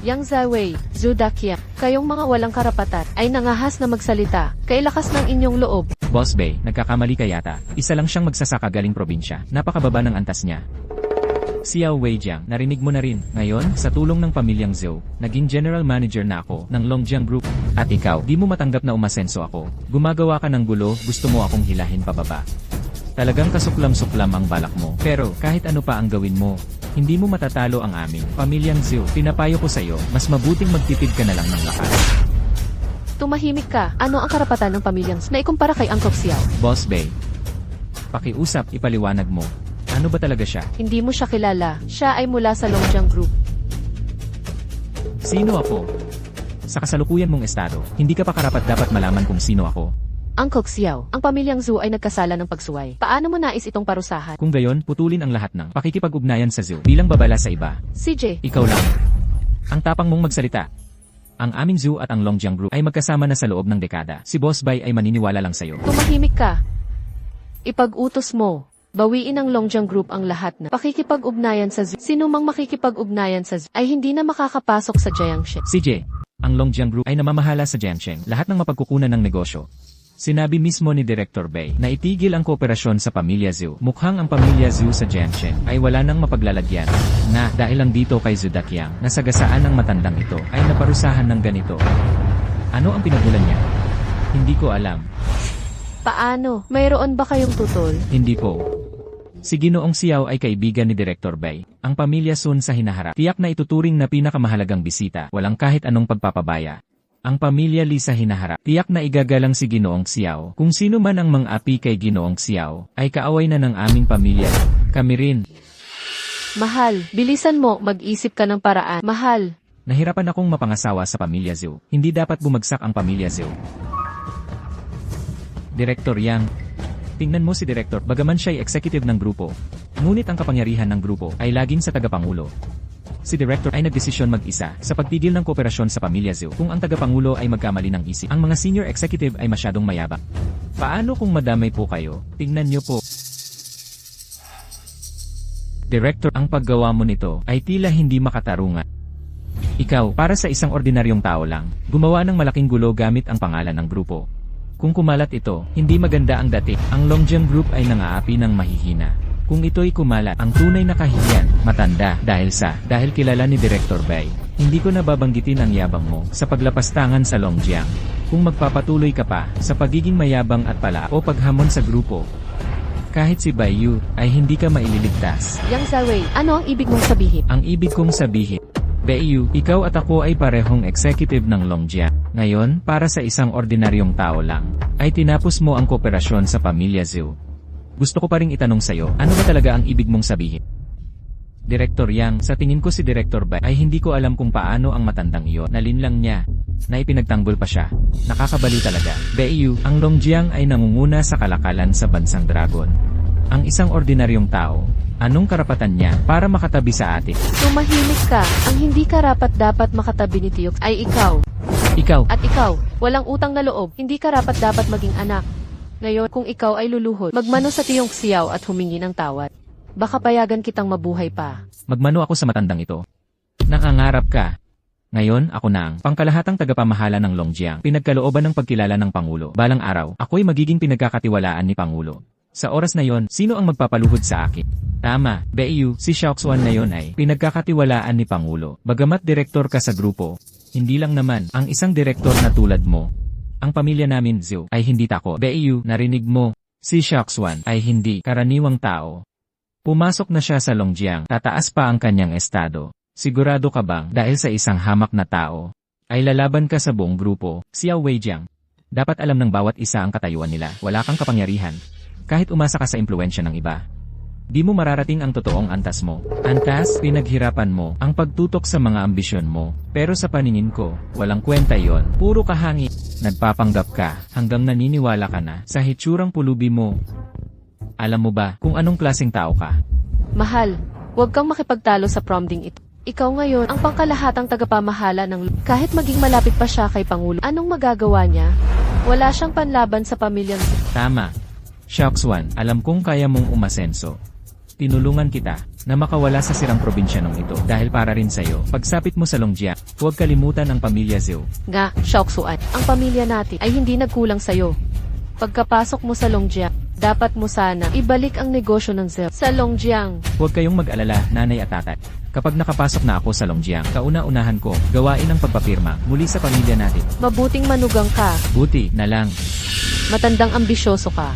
Yang Zawei, Zhou Daqiang, kayong mga walang karapatan ay nangahas na magsalita. Kailakas ng inyong loob. Boss Bay, nagkakamali ka yata. Isa lang siyang magsasaka galing probinsya. Napakababa ng antas niya. Xiao Weijiang, narinig mo na rin. Ngayon, sa tulong ng pamilyang Zhou, naging general manager na ako ng Longjiang Group. At ikaw, di mo matanggap na umasenso ako. Gumagawa ka ng gulo, gusto mo akong hilahin pababa. Talagang kasuklam-suklam ang balak mo. Pero, kahit ano pa ang gawin mo, hindi mo matatalo ang aming pamilyang Zhou. Pinapayo ko sa'yo, mas mabuting magtipid ka na lang ng lakas. Tumahimik ka. Ano ang karapatan ng pamilyang na ikumpara kay Uncle Xiao? Boss Bay, pakiusap, ipaliwanag mo. Ano ba talaga siya? Hindi mo siya kilala. Siya ay mula sa Longjiang Group. Sino ako? Sa kasalukuyan mong estado, hindi ka pa karapat-dapat malaman kung sino ako. Uncle Xiao, ang pamilyang Zhou ay nagkasala ng pagsuway. Paano mo nais itong parusahan? Kung gayon, putulin ang lahat ng pakikipag-ugnayan sa Zhou bilang babala sa iba. CJ, Ikaw lang. Ang tapang mong magsalita. Ang aming Zhou at ang Longjiang Group ay magkasama na sa loob ng dekada. Si Boss Bai ay maniniwala lang sa'yo. tumahimik ka. Ipag-utos mo. Bawiin ng Longjiang Group ang lahat na pakikipag-ugnayan sa Zhou. Sino mang makikipag-ugnayan sa Zhou ay hindi na makakapasok sa Jiangsheng. CJ, ang Longjiang Group ay namamahala sa Jiangsheng. Lahat ng mapagkukunan ng negosyo. Sinabi mismo ni Director Bai na itigil ang kooperasyon sa pamilya Zhou. Mukhang ang pamilya Zhou sa Jiangsheng ay wala nang mapaglalagyan na dahil lang dito kay Zhou Daqiang na sagasaan ng matandang ito ay naparusahan ng ganito. Ano ang pinagulan niya? Hindi ko alam. Paano? Mayroon ba kayong tutol? Hindi po. Si Ginoong Xiao ay kaibigan ni Director Bai. Ang pamilya Sun sa hinaharap. Tiyak na ituturing na pinakamahalagang bisita. Walang kahit anong pagpapabaya. Ang pamilya Li sa hinaharap. Tiyak na igagalang si Ginoong Xiao. Kung sino man ang mang-api kay Ginoong Xiao, ay kaaway na ng aming pamilya. Kami rin. Mahal, bilisan mo, mag-isip ka ng paraan. Mahal, Nahirapan akong mapangasawa sa pamilya Zhou. Hindi dapat bumagsak ang pamilya Zhou. Director Yang. Tingnan mo si Director, bagaman siya ay executive ng grupo. Ngunit ang kapangyarihan ng grupo ay laging sa tagapangulo. Si Director ay nagdesisyon mag-isa sa pagpigil ng kooperasyon sa pamilya Zhou. Kung ang tagapangulo ay magkamali ng isip, ang mga senior executive ay masyadong mayabang. Paano kung madamay po kayo? Tingnan niyo po. Director, ang paggawa mo nito ay tila hindi makatarungan. Ikaw, para sa isang ordinaryong tao lang, gumawa ng malaking gulo gamit ang pangalan ng grupo. Kung kumalat ito, hindi maganda ang dating. Ang Longjiang Group ay nangaapi ng mahihina. Kung ito'y kumalat, ang tunay na kahihiyan, matanda, dahil kilala ni Director Bai. Hindi ko nababanggitin ang yabang mo sa paglapastangan sa Longjiang. Kung magpapatuloy ka pa sa pagiging mayabang at pala o paghamon sa grupo, kahit si Bai Yu ay hindi ka maililigtas. Yang Zawei, ano ang ibig mong sabihin? Ang ibig kong sabihin, Bai Yu, ikaw at ako ay parehong executive ng Longjiang. Ngayon, para sa isang ordinaryong tao lang, ay tinapos mo ang kooperasyon sa pamilya Zhou. Gusto ko pa ring itanong sa'yo, ano ba talaga ang ibig mong sabihin? Director Yang, sa tingin ko si Director Bai ay hindi ko alam kung paano ang matandang iyon. Nalinlang niya, na ipinagtanggol pa siya. Nakakabaliw talaga. Bai Yu, ang Longjiang ay nangunguna sa kalakalan sa bansang Dragon. Ang isang ordinaryong tao, anong karapatan niya para makatabi sa atin? Tumahimik ka, ang hindi karapat dapat makatabi ni Tiyok ay ikaw. Ikaw, At ikaw, walang utang na loob, hindi karapat dapat maging anak. Ngayon, kung ikaw ay luluhod, magmano sa Tiyong Xiao at humingi ng tawad. Baka payagan kitang mabuhay pa. magmano ako sa matandang ito. Nakangarap ka. Ngayon, ako na ang pangkalahatang tagapamahala ng Longjiang. Pinagkalooban ng pagkilala ng Pangulo. Balang araw, ako'y magiging pinagkakatiwalaan ni Pangulo. Sa oras na yon, sino ang magpapaluhod sa akin? Tama, Bai Yu, si Xiaoxuan na yon ay pinagkakatiwalaan ni Pangulo. Bagamat direktor ka sa grupo, hindi lang naman ang isang direktor na tulad mo. Ang pamilya namin Zhou ay hindi tako. Bai Yu, narinig mo, si Xiaoxuan ay hindi karaniwang tao. Pumasok na siya sa Longjiang, tataas pa ang kanyang estado. Sigurado ka bang dahil sa isang hamak na tao, ay lalaban ka sa buong grupo, Xiao Weijiang? Dapat alam ng bawat isa ang katayuan nila. Wala kang kapangyarihan. Kahit umasa ka sa impluensya ng iba. Di mo mararating ang totoong antas mo. Antas, pinaghirapan mo ang pagtutok sa mga ambisyon mo. Pero sa paningin ko, walang kwenta yon. Puro kahangin. Nagpapanggap ka hanggang naniniwala ka na sa hitsurang pulubi mo. Alam mo ba kung anong klaseng tao ka? Mahal, huwag kang makipagtalo sa prompting ito. Ikaw ngayon ang pangkalahatang tagapamahala ng kahit maging malapit pa siya kay Pangulo. Anong magagawa niya? Wala siyang panlaban sa pamilyang Tama. Xiaoxuan, alam kong kaya mong umasenso. Tinulungan kita na makawala sa sirang probinsya nung ito dahil para rin sa'yo. Pagsapit mo sa Longjiang, huwag kalimutan ang pamilya Zhou. nga, Xiaoxuan. Ang pamilya natin ay hindi nagkulang sa'yo. Pagkapasok mo sa Longjiang, dapat mo sana ibalik ang negosyo ng Zhou sa Longjiang. Huwag kayong mag-alala, nanay at tatay. Kapag nakapasok na ako sa Longjiang, kauna-unahan ko, gawain ang pagpapirma muli sa pamilya natin. Mabuting manugang ka. Buti na lang. Matandang ambisyoso ka.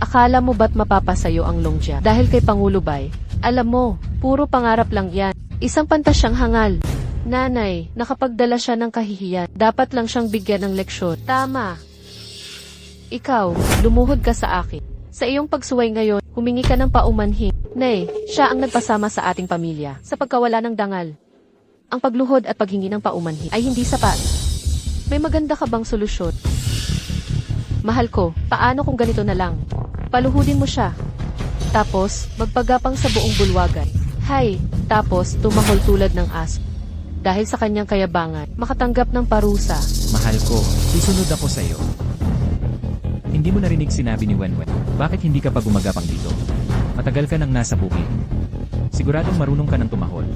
Akala mo ba't mapapasayo ang Longjiang? Dahil kay Pangulo Bai? Alam mo, puro pangarap lang yan. Isang pantasyang hangal. Nanay, nakapagdala siya ng kahihiyan. Dapat lang siyang bigyan ng leksyon. Tama. Ikaw, lumuhod ka sa akin. Sa iyong pagsuway ngayon, humingi ka ng paumanhin. Nay, siya ang nagpasama sa ating pamilya sa pagkawala ng dangal. Ang pagluhod at paghingi ng paumanhin ay hindi sapat. May maganda ka bang solusyon? Mahal ko, paano kung ganito na lang? Paluhudin mo siya. Tapos, magpagapang sa buong bulwagan. Hay, tapos tumahol tulad ng aso. Dahil sa kanyang kayabangan, makatanggap ng parusa. Mahal ko, susunod ako sa iyo. Hindi mo narinig sinabi ni Wenwen. Bakit hindi ka pa gumagapang dito? Matagal ka nang nasa bukid. Siguradong marunong ka ng tumahol.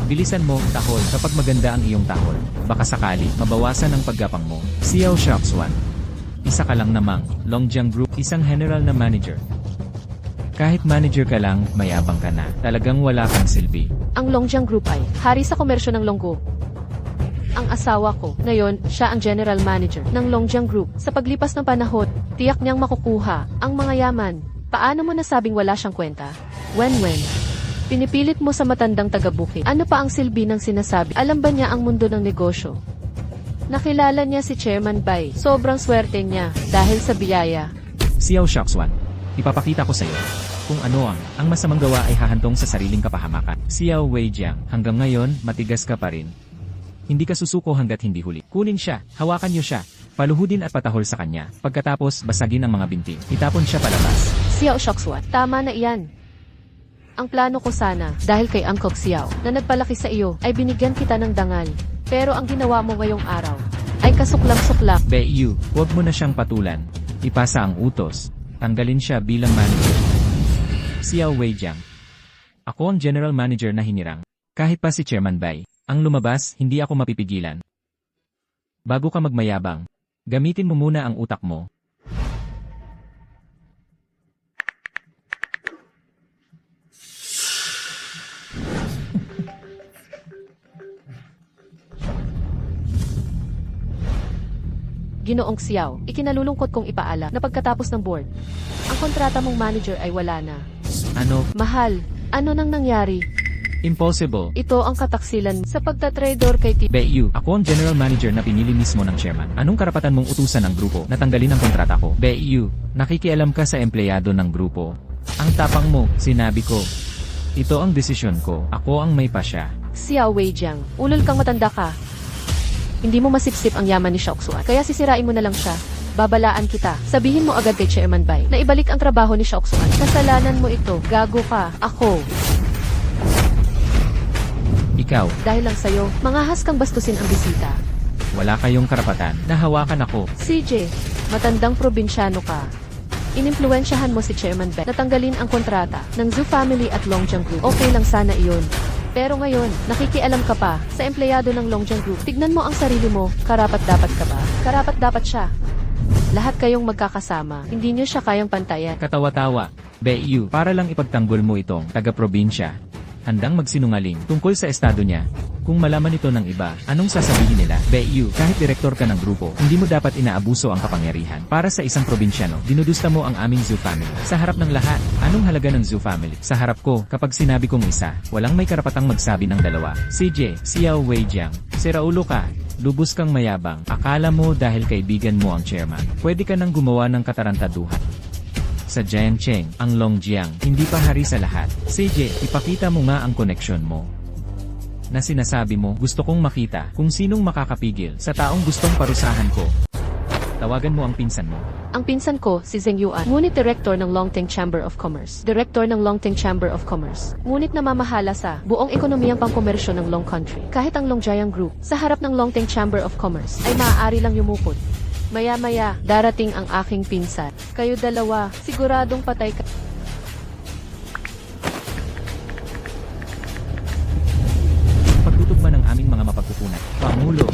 Bilisan mo, tahol, kapag maganda ang iyong tahol. Baka sakali, mabawasan ang paggapang mo. Xiao Xiaoxuan. Isa ka lang namang, Longjiang Group, isang general na manager. Kahit manager ka lang, mayabang ka na. Talagang wala kang silbi. Ang Longjiang Group ay hari sa komersyo ng Longgo. Ang asawa ko, ngayon, siya ang general manager ng Longjiang Group. Sa paglipas ng panahon, tiyak niyang makukuha ang mga yaman. Paano mo nasabing wala siyang kwenta? Wenwen, pinipilit mo sa matandang taga-bukid. Ano pa ang silbi ng sinasabi? Alam ba niya ang mundo ng negosyo? Nakilala niya si Chairman Bai. Sobrang swerte niya dahil sa biyaya. Xiao Xiaoxuan, ipapakita ko sa iyo kung ano ang masamang gawa ay hahantong sa sariling kapahamakan. Xiao Weijiang, hanggang ngayon, matigas ka pa rin. Hindi ka susuko hanggat hindi huli. Kunin siya, hawakan niyo siya, paluhudin at patahol sa kanya. Pagkatapos, basagin ang mga binti. Itapon siya palabas. Xiao Xiaoxuan, tama na iyan. Ang plano ko sana, dahil kay Uncle Xiao, na nagpalaki sa iyo, ay binigyan kita ng dangal. Pero ang ginawa mo ngayong araw, ay kasuklam-suklak. Beiyu, huwag mo na siyang patulan. Ipasa ang utos. Tanggalin siya bilang manager. Xiao Weijiang. Ako ang general manager na hinirang. Kahit pa si Chairman Bai, ang lumabas, hindi ako mapipigilan. Bago ka magmayabang, gamitin mo muna ang utak mo. Ginoong Xiao, ikinalulungkot kong ipaalam na pagkatapos ng board, ang kontrata mong manager ay wala na. Ano? Mahal, ano nang nangyari? Impossible. Ito ang kataksilan sa pagtatrador kay Beiyu, ako ang general manager na pinili mismo ng chairman. Anong karapatan mong utusan ng grupo na tanggalin ang kontrata ko? Beiyu, nakikialam ka sa empleyado ng grupo. Ang tapang mo, sinabi ko. Ito ang desisyon ko. Ako ang may pasya. Xiao Weijiang, ulol kang matanda ka. Hindi mo masipsip ang yaman ni Xiaoxuan, kaya sisirain mo na lang siya. Babalaan kita. Sabihin mo agad kay Chairman Bai na ibalik ang trabaho ni Xiaoxuan. Kasalanan mo ito. Gago ka. Ako. Ikaw, Dahil lang sa'yo, mangahas kang bastusin ang bisita. wala kayong karapatan na hawakan ako. CJ, matandang probinsyano ka. Inimpluwensyahan mo si Chairman Bai na tanggalin ang kontrata ng Zhu Family at Longjiang Group. Okay lang sana iyon. Pero ngayon, nakikialam ka pa sa empleyado ng Longjiang Group. Tignan mo ang sarili mo, karapat-dapat ka ba? Karapat-dapat siya. Lahat kayong magkakasama, hindi niyo siya kayang pantayan. Katawa-tawa. Beiyu, para lang ipagtanggol mo itong taga-probinsya. Handang magsinungaling tungkol sa estado niya. Kung malaman ito ng iba, anong sasabihin nila? Beiyu, kahit direktor ka ng grupo, hindi mo dapat inaabuso ang kapangyarihan. Para sa isang probinsyano, dinudusta mo ang aming Zhu Family. Sa harap ng lahat, anong halaga ng Zhu Family? Sa harap ko, kapag sinabi kong isa, walang may karapatang magsabi ng dalawa. CJ, Xiao Weijiang, siraulo ka. Lubos kang mayabang. Akala mo dahil kaibigan mo ang chairman, pwede ka nang gumawa ng katarantaduhan. Sa Jiangcheng, ang Longjiang, hindi pa hari sa lahat. CJ, ipakita mo nga ang koneksyon mo. Na sinasabi mo, gusto kong makita kung sinong makakapigil sa taong gustong parusahan ko. Tawagan mo ang pinsan mo. Ang pinsan ko, si Zheng Yuan, ngunit director ng Longteng Chamber of Commerce. Director ng Longteng Chamber of Commerce. Ngunit namamahala sa buong ekonomiyang pangkomersyo ng Long Country. Kahit ang Longjiang Group, sa harap ng Longteng Chamber of Commerce, ay maaari lang yumukod. Maya-maya, darating ang aking pinsan. Kayo dalawa, siguradong patay ka. Pagtutugma ng aming mga mapagkukunan. Pangulo.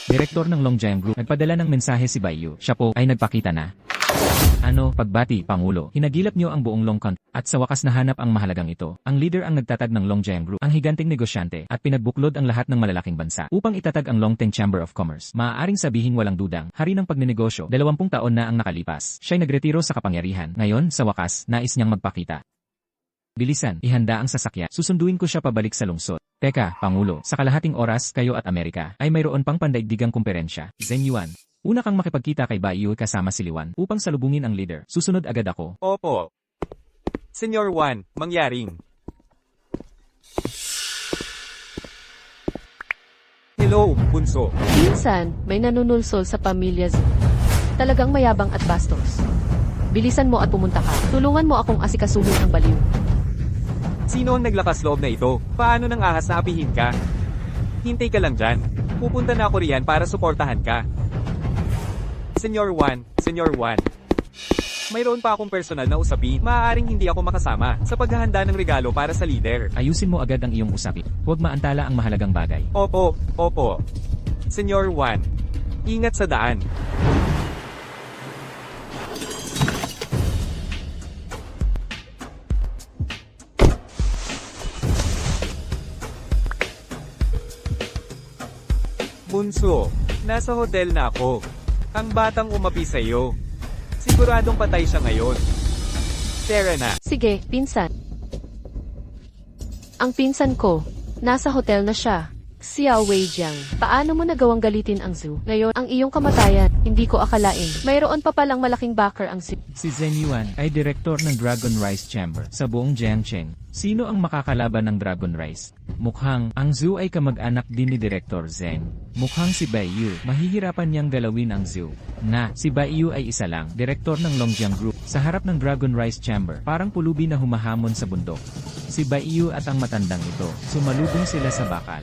Direktor ng Longjiang Group, nagpadala ng mensahe si Beiyu. Siya po ay nagpakita na. Ano, pagbati, Pangulo. Hinagilap niyo ang buong Long Country. At sa wakas nahanap ang mahalagang ito. Ang leader ang nagtatag ng Longjiang Group, ang higanting negosyante, at pinagbuklod ang lahat ng malalaking bansa upang itatag ang Longteng Chamber of Commerce. Maaaring sabihin walang dudang, hari ng pagnenegosyo, 20 taon na ang nakalipas. Siya'y nagretiro sa kapangyarihan. Ngayon, sa wakas, nais niyang magpakita. Bilisan, ihanda ang sasakyan. Susunduin ko siya pabalik sa lungsod. Teka, Pangulo, sa kalahating oras, kayo at Amerika, ay mayroon pang pandaigdigang kumperensya. Zheng Yuan. Una kang makipagkita kay Beiyu kasama si Liwan upang salubungin ang leader. Susunod agad ako. Opo. Senyor Juan, mangyaring. Hello, bunso. Minsan, may nanunulsol sa pamilya Z. Talagang mayabang at bastos. Bilisan mo at pumunta ka. Tulungan mo akong asikasuhin ang baliw. Sino ang naglakas loob na ito? Paano nang ahas na apihin ka? Hintay ka lang dyan. Pupunta na ako riyan para suportahan ka. Senyor Juan. Mayroon pa akong personal na usapin. Maaaring hindi ako makasama sa paghahanda ng regalo para sa leader. Ayusin mo agad ang iyong usapin. Huwag maantala ang mahalagang bagay. Opo. Senyor Juan, ingat sa daan. Bunso, nasa hotel na ako. Ang batang umapi sa'yo. Siguradong patay siya ngayon. Tara na. Sige, pinsan. Ang pinsan ko, nasa hotel na siya. Xiao Weijiang, paano mo nagawang galitin ang Zhu? Ngayon, ang iyong kamatayan, hindi ko akalain. Mayroon pa palang malaking backer ang Zhu. Si Zheng Yuan ay direktor ng Dragon Rice Chamber sa buong Jiangcheng. Sino ang makakalaban ng Dragon Rice? Mukhang, ang Zhu ay kamag-anak din ni Direktor Zheng. Mukhang si Bai Yu, mahihirapan niyang galawin ang Zhu. Si Bai Yu ay isa lang, direktor ng Longjiang Group. Sa harap ng Dragon Rice Chamber, parang pulubi na humahamon sa bundok. Si Bai Yu at ang matandang ito, sumalubong sila sa bakal.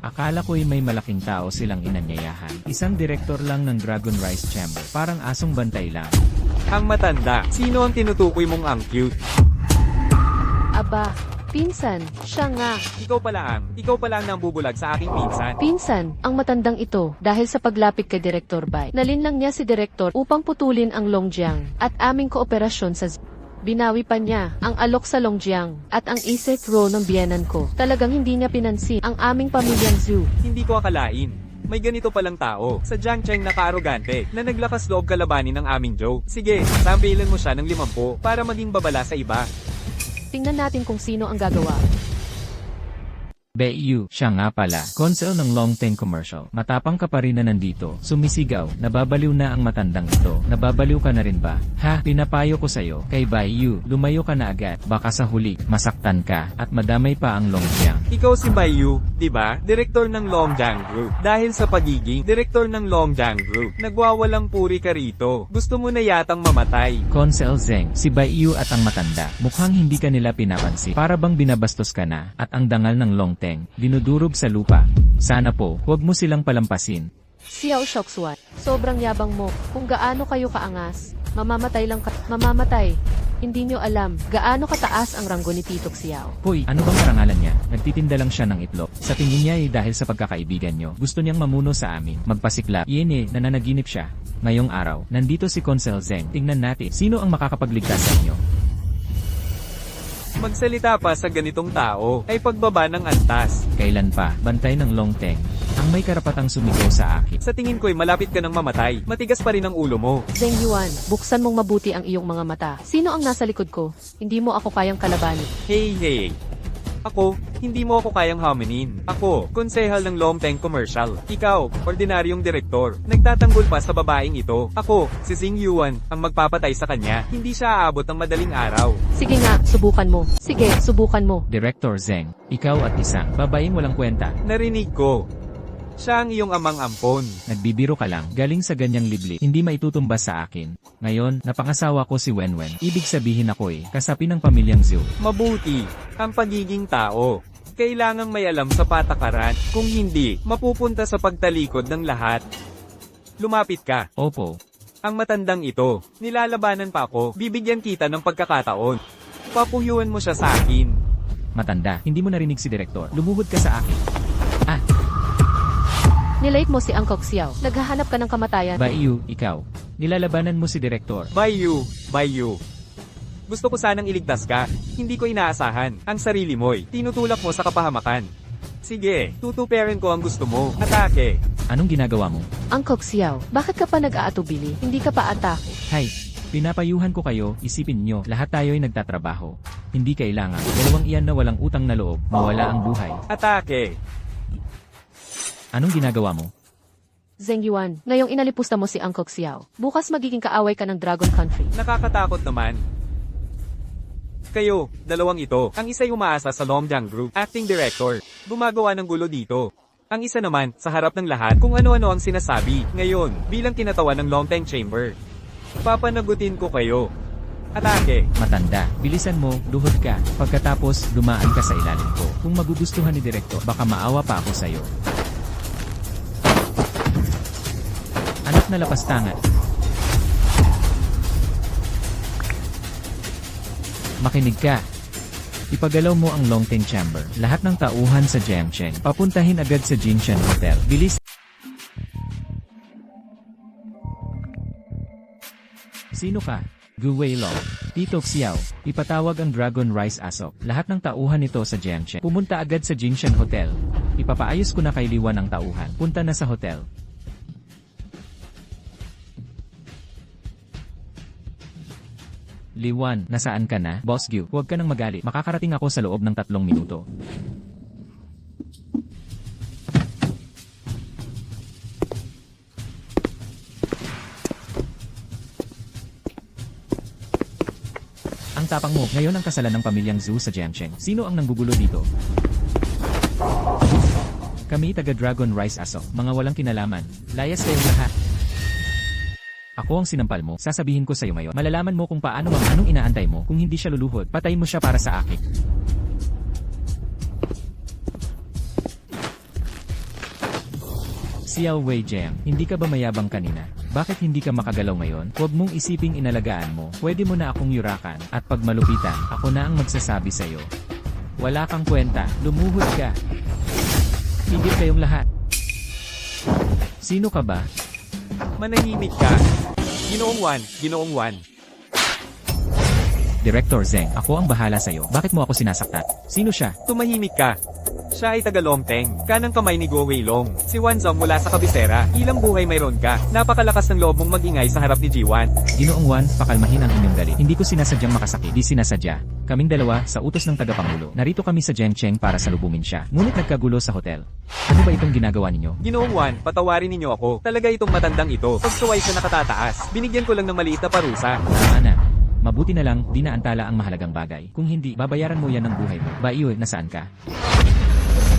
Akala ko'y may malaking tao silang inanyayahan. Isang direktor lang ng Dragon Rice Chamber, parang asong bantay lang. Ang matanda, sino ang tinutukoy mong ang cute? Aba, pinsan, siya nga. Ikaw pala ang nambubulag sa aking pinsan. Pinsan, ang matandang ito, dahil sa paglapit kay Direktor Bai, nalinlang niya si Direktor upang putulin ang Longjiang at aming kooperasyon sa Binawi pa niya ang alok sa Longjiang at ang Isek Ro ng biyenan ko. Talagang hindi niya pinansin ang aming pamilyang Zhu. Hindi ko akalain. May ganito palang tao sa Jiangcheng na kaarogante na naglakas loob kalabanin ng aming Joe. Sige, sampilan mo siya ng 50 para maging babala sa iba. Tingnan natin kung sino ang gagawa. Bai Yu, siya nga pala, konsel ng Longteng Commercial. Matapang ka pa rin na nandito, sumisigaw, nababaliw na ang matandang ito. Nababaliw ka na rin ba? Ha, pinapayo ko sa'yo, kay Bai Yu, lumayo ka na agad, baka sa huli, masaktan ka, at madamay pa ang Longjiang. Ikaw si Bai Yu, di ba? Direktor ng Longjiang Group. Dahil sa pagiging direktor ng Longjiang Group, nagwawalang puri ka rito. Gusto mo na yatang mamatay. Konsel Zheng, si Bai Yu at ang matanda, mukhang hindi ka nila pinapansin. Para bang binabastos ka na, at ang dangal ng Longteng, dinudurog sa lupa. Sana po, huwag mo silang palampasin. Xiao Shoxuan, sobrang yabang mo. Kung gaano kayo kaangas, mamamatay lang ka. Mamamatay. Hindi nyo alam, gaano kataas ang ranggo ni Titok Xiao. Hoy, ano bang karangalan niya? Nagtitinda lang siya ng itlog. Sa tingin niya ay dahil sa pagkakaibigan nyo, gusto niyang mamuno sa amin. Magpasiklap. Iyan nananaginip siya. Ngayong araw, nandito si Konsel Zheng. Tingnan natin, sino ang makakapagligtas sa inyo? Magsalita pa sa ganitong tao ay pagbaba ng antas. Kailan pa, bantay ng Longteng, ang may karapatang sumigaw sa akin. Sa tingin ko'y malapit ka ng mamatay. Matigas pa rin ang ulo mo. Zheng Yuan, buksan mong mabuti ang iyong mga mata. Sino ang nasa likod ko? Hindi mo ako kayang kalabanin. Hey. Ako, hindi mo ako kayang haminin. Ako, konsehal ng Longteng Commercial. Ikaw, ordinaryong direktor. Nagtatanggol pa sa babaeng ito. Ako, si Zheng Yuan, ang magpapatay sa kanya. Hindi siya aabot ng madaling araw. Sige nga, subukan mo. Sige, subukan mo. Director Zheng, ikaw at isang babaeng walang kwenta. Narinig ko. Siya ang iyong amang ampon. Nagbibiro ka lang, galing sa ganyang libli, hindi maitutumbas sa akin. Ngayon, napangasawa ko si Wenwen. Ibig sabihin ako'y kasapi ng pamilyang Zhu. Mabuti, ang pagiging tao. Kailangang may alam sa patakaran. Kung hindi, mapupunta sa pagtalikod ng lahat. Lumapit ka. Opo. Ang matandang ito, nilalabanan pa ako, bibigyan kita ng pagkakataon. Papuyuan mo siya sa akin. Matanda, hindi mo narinig si Direktor. Lumuhod ka sa akin. Nilate mo si Angkok Xiao. Naghahanap ka ng kamatayan. Bai Yu, ikaw. Nilalabanan mo si Direktor. Bai Yu. Gusto ko sanang iligtas ka. Hindi ko inaasahan. Ang sarili mo'y tinutulak mo sa kapahamakan. Sige, tutuperin ko ang gusto mo. Atake. Anong ginagawa mo? Angkok Xiao, bakit ka pa nag-aatubili? Hindi ka pa atake. Hay, pinapayuhan ko kayo, isipin nyo, lahat tayo'y nagtatrabaho. Hindi kailangan, dalawang iyan na walang utang na loob, mawala ang buhay. Atake. Anong ginagawa mo? Zheng Yuan, ngayong inalipusta mo si Angkok Xiao. Bukas magiging kaaway ka ng Dragon Country. Nakakatakot naman. Kayo, dalawang ito, ang isa'y umaasa sa Longjiang Group, acting director. Gumagawa ng gulo dito. Ang isa naman, sa harap ng lahat, kung ano-ano ang sinasabi. Ngayon, bilang kinatawan ng Longteng Chamber. Papanagutin ko kayo. Atake. Matanda, bilisan mo, luhod ka. Pagkatapos, dumaan ka sa ilalim ko. Kung magugustuhan ni Direktor, baka maawa pa ako sa'yo. Anak na lapastangan. Makinig ka. Ipagalaw mo ang Longteng Chamber. Lahat ng tauhan sa Jiangcheng. Papuntahin agad sa Jinshan Hotel. Bilis. Sino ka? Gu Weilong. Titok Xiao. Ipatawag ang Dragon Rice Asok. Lahat ng tauhan nito sa Jiangcheng. Pumunta agad sa Jinshan Hotel. Ipapaayos ko na kay Liwan ang tauhan. Punta na sa hotel. Liwan, nasaan ka na? Boss Gyu, huwag ka nang magalit. Makakarating ako sa loob ng 3 minuto. Ang tapang mo, ngayon ang kasalan ng pamilyang Zhu sa Jiangcheng. Sino ang nanggugulo dito? Kami taga Dragon Rice Aso, mga walang kinalaman. Layas kayong lahat. Ako ang sinampal mo, sasabihin ko sa'yo ngayon. Malalaman mo kung paano anong inaantay mo. Kung hindi siya luluhod, patayin mo siya para sa akin. Xiao Wei Jiang, hindi ka ba mayabang kanina? Bakit hindi ka makagalaw ngayon? Huwag mong isiping inalagaan mo. Pwede mo na akong yurakan, at pag malupitan, ako na ang magsasabi sa'yo. Wala kang kwenta, lumuhod ka. Tigil kayong lahat. Sino ka ba? Manahimik ka. Ginoong Wan. Director Zeng, ako ang bahala sa'yo. Bakit mo ako sinasaktan? Sino siya? Tumahimik ka. Siya ay taga Longteng, kanang kamay ni Go Weilong. Si Wan Zong mula sa kabisera. Ilang buhay mayroon ka. Napakalakas ng loob mong magingay sa harap ni Jiwan. Ginoong Wan, pakalmahin ang inyong galit. Hindi ko sinasadyang makasakit, di sinasadya. Kaming dalawa, sa utos ng tagapangulo. Narito kami sa Jiangcheng para salubungin siya. Ngunit nagkagulo sa hotel. Ano ba itong ginagawa ninyo? Ginoong Wan, patawarin ninyo ako. Talaga itong matandang ito. Pagsuway sa nakatataas. Binigyan ko lang ng maliit na parusa. Tama na. Mabuti na lang, di naantala ang mahalagang bagay. Kung hindi, babayaran mo yan ng buhay mo. Baiyo, nasaan ka?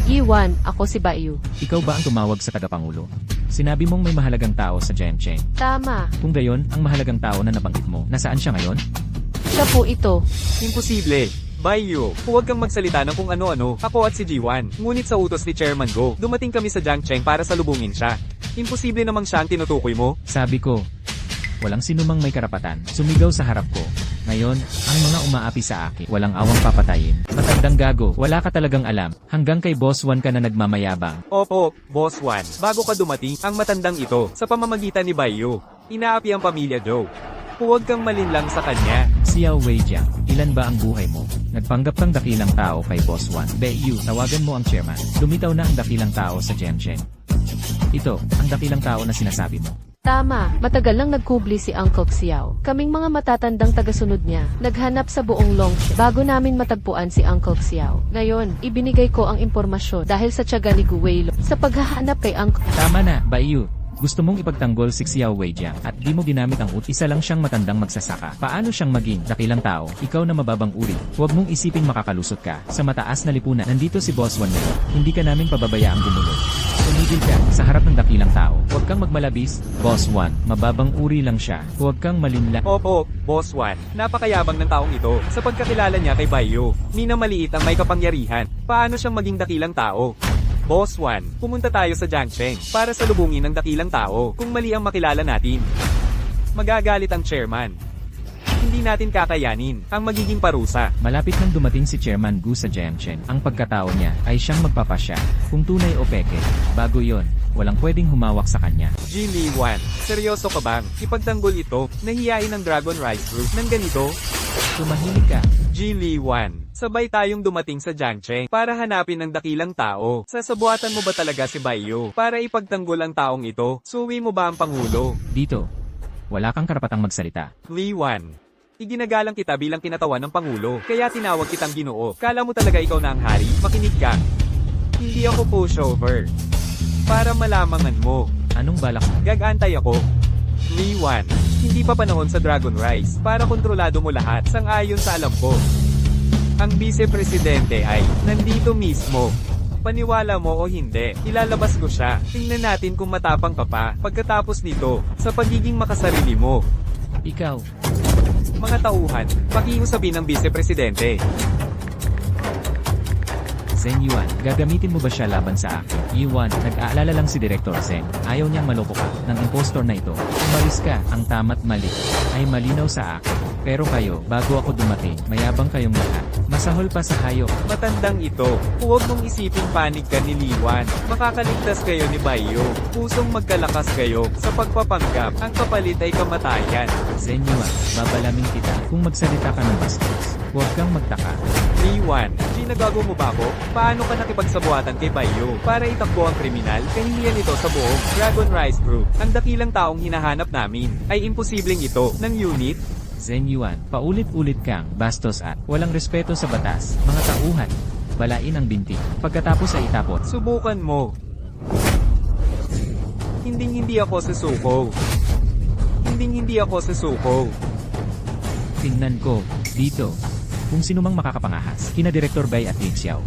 Iwan, ako si Baiyu. Ikaw ba ang tumawag sa tagapangulo? Sinabi mong may mahalagang tao sa Jiangcheng. Tama. Kung gayon, ang mahalagang tao na nabanggit mo, nasaan siya ngayon? Siya po ito. Imposible. Baiyu, huwag kang magsalita ng kung ano-ano. Ako at si Jiwan. Ngunit sa utos ni Chairman Go, dumating kami sa Jiangcheng para salubungin siya. Imposible namang siya ang tinutukoy mo. Sabi ko, walang sinumang may karapatan. Sumigaw sa harap ko. Ngayon, ang mga umaapi sa akin, walang awang papatayin. Matandang gago, wala ka talagang alam. Hanggang kay Boss Wan ka na nagmamayabang. Opo, Boss Wan. Bago ka dumating, ang matandang ito, sa pamamagitan ni Baiyu, inaapi ang pamilya Zhou. Huwag kang malinlang sa kanya. Xiao Wei Jiang, ilan ba ang buhay mo? Nagpanggap kang dakilang tao kay Boss Wan. Beiyu, tawagan mo ang chairman. Lumitaw na ang dakilang tao sa Jiangcheng. Ito, ang dakilang tao na sinasabi mo. Tama, matagal lang nagkubli si Uncle Xiao. Kaming mga matatandang tagasunod niya, naghanap sa buong Longsheng bago namin matagpuan si Uncle Xiao. Ngayon, ibinigay ko ang impormasyon dahil sa tiyaga ni Gu Weilong sa paghahanap kay Uncle. Tama na, Baiyu. Gusto mong ipagtanggol si Xiao Wei Jiang at di mo ginamit ang isa lang siyang matandang magsasaka. Paano siyang maging dakilang tao? Ikaw na mababang uri. Huwag mong isiping makakalusot ka. Sa mataas na lipunan, nandito si Boss Wan ngayon. Hindi ka namin pababayaang gumulong. Tumigil ka sa harap ng dakilang tao. Huwag kang magmalabis, Boss Wan. Mababang uri lang siya. Huwag kang malinla. Opo, Boss Wan. Napakayabang ng taong ito. Sa pagkakilala niya kay Baiyu, minamaliit ang may kapangyarihan. Paano siyang maging dakilang tao? Boss Wan, pumunta tayo sa Jiangcheng para salubungin ng dakilang tao. Kung mali ang makilala natin, magagalit ang chairman. Hindi natin kakayanin ang magiging parusa. Malapit nang dumating si Chairman Gu sa Jiangcheng. Ang pagkatao niya ay siyang magpapasya. Kung tunay o peke, bago yon, walang pwedeng humawak sa kanya. Jimmy Wan, seryoso ka bang ipagtanggol ito? Nahiyain ng Dragon Rice Group ng ganito? Tumahimik ka. Jimmy Wan, sabay tayong dumating sa Jiangcheng para hanapin ng dakilang tao. Sasabuatan mo ba talaga si Baiyu para ipagtanggol ang taong ito? Suwi mo ba ang Pangulo? Dito, wala kang karapatang magsalita. Li Wan, iginagalang kita bilang kinatawan ng Pangulo, kaya tinawag kitang Ginoo. Kala mo talaga ikaw na ang hari? Makinig ka. Hindi ako pushover. Para malamangan mo, Anong balak mo? gagantay ako. Li Wan, hindi pa panahon sa Dragon Rice para kontrolado mo lahat sang-ayon sa alam ko. Ang vice-presidente ay nandito mismo. Paniwala mo o hindi, ilalabas ko siya. Tingnan natin kung matapang ka pa pagkatapos nito sa pagiging makasarili mo. Ikaw. Mga tauhan, pakiusapin ng vice-presidente. Zeng Yuan, gagamitin mo ba siya laban sa akin? Yuan, nag-aalala lang si Director Zeng. Ayaw niyang maloko ka ng impostor na ito. Umalis ka, ang tama't mali ay malinaw sa akin. Pero kayo, bago ako dumating, mayabang kayong lahat. Masahol pa sa hayop. Matandang ito, huwag mong isiping panig ka ni Liwan. Makakaligtas kayo ni Baiyu. Pusong magkalakas kayo sa pagpapanggap. Ang kapalit ay kamatayan. Zeng Yuan, babalamin kita kung magsalita ka ng bastos. Huwag kang magtaka. Liwan, ginagago mo ba ako? Paano ka nakipagsabuatan kay Baiyu para itakbo ang kriminal? Kahingian ito sa buong Dragon Rice Group. Ang dakilang taong hinahanap namin ay imposibleng ito ng unit. Zeng Yuan, paulit-ulit kang bastos at walang respeto sa batas. Mga tauhan, balain ang binti. Pagkatapos ay itapon. Subukan mo. Hindi ako susuko. Hindi ako susuko. Tingnan ko. Dito, kung sino mang makakapangahas, kina Direktor Bay at Ling Xiao.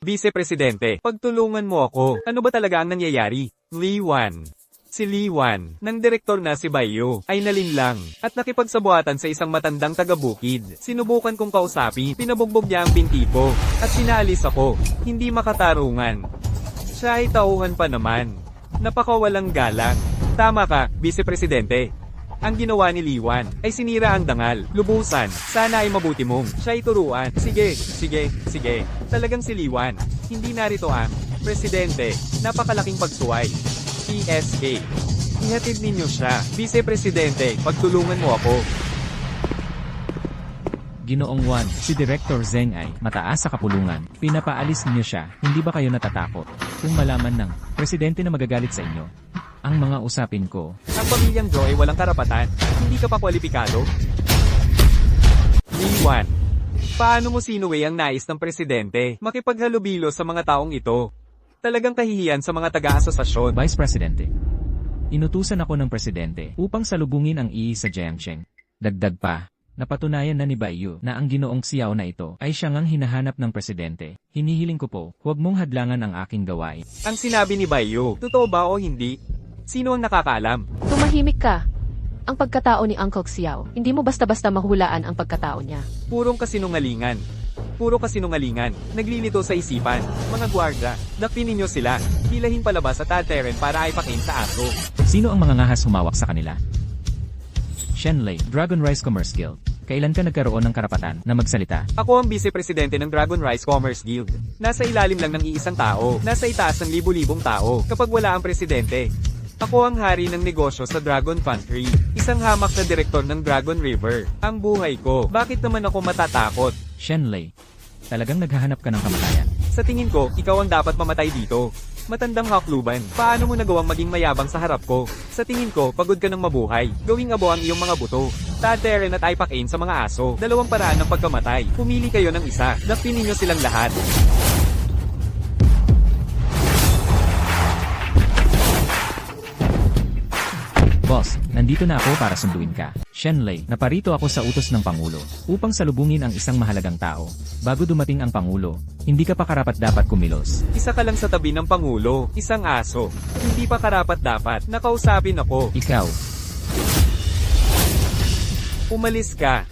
Vice Presidente, pagtulungan mo ako. Ano ba talaga ang nangyayari? Li Wan. Si Li Wan, ng direktor na si Bayo, ay nalinlang at nakipagsabuatan sa isang matandang taga-bukid. Sinubukan kong kausapin, pinabugbog niya ang binti ko, at sinaalis ako. Hindi makatarungan. Siya ay tauhan pa naman. Napakawalang galang. Tama ka, Vice Presidente. Ang ginawa ni Li Wan ay sinira ang dangal, lubusan. Sana ay mabuti mong siya ay turuan. Sige. Talagang si Li Wan. Hindi narito ang Presidente. Napakalaking pagsuway. PSA. Ihatid ninyo siya. Vice Presidente, pagtulungan mo ako. Ginoong Wan, si Director Zeng ay mataas sa kapulungan. Pinapaalis niyo siya, hindi ba kayo natatakot? Kung malaman ng Presidente na magagalit sa inyo, ang mga usapin ko. Ang pamilyang Zhou ay walang karapatan. Hindi ka pa kwalipikado? Li Wan. Paano mo sinuwi ang nais ng Presidente makipaghalubilo sa mga taong ito? Talagang kahihiyan sa mga taga-asosasyon. Vice Presidente. Inutusan ako ng Presidente upang salubungin ang sa Jiangsheng. Dagdag pa, napatunayan na ni Baiyu na ang ginoong Xiao na ito ay siyang ang hinahanap ng Presidente. Hinihiling ko po, huwag mong hadlangan ang aking gawain. Ang sinabi ni Bayo, totoo ba o hindi? Sino ang nakakaalam? Tumahimik ka. Ang pagkatao ni Uncle Xiao, hindi mo basta-basta mahulaan ang pagkatao niya. Puro kasinungalingan. Naglilito sa isipan. Mga gwardiya, dakpin ninyo sila. Hilahin palabas at tateren para aipakin sa aso. Sino ang mga ngahas humawak sa kanila? Shenlei, Dragon Rice Commerce Guild. Kailan ka nagkaroon ng karapatan na magsalita? Ako ang vice-presidente ng Dragon Rice Commerce Guild. Nasa ilalim lang ng iisang tao. Nasa itaas ng libu-libong tao. Kapag wala ang presidente. Ako ang hari ng negosyo sa Dragon Country. Isang hamak na direktor ng Dragon River. Ang buhay ko. Bakit naman ako matatakot? Shenlei, talagang naghahanap ka ng kamatayan. Sa tingin ko, ikaw ang dapat mamatay dito. Matandang hakluban, paano mo nagawang maging mayabang sa harap ko? Sa tingin ko, pagod ka ng mabuhay. Gawing abo ang iyong mga buto. Tateren at aipakin sa mga aso. Dalawang paraan ng pagkamatay. Pumili kayo ng isa. Dakpin ninyo silang lahat. Boss, nandito na ako para sunduin ka. Shenlei, naparito ako sa utos ng Pangulo upang salubungin ang isang mahalagang tao. Bago dumating ang Pangulo, hindi ka pa karapat-dapat kumilos. Isa ka lang sa tabi ng Pangulo, isang aso. Hindi pa karapat-dapat, nakausapin ako. Ikaw, Umalis ka.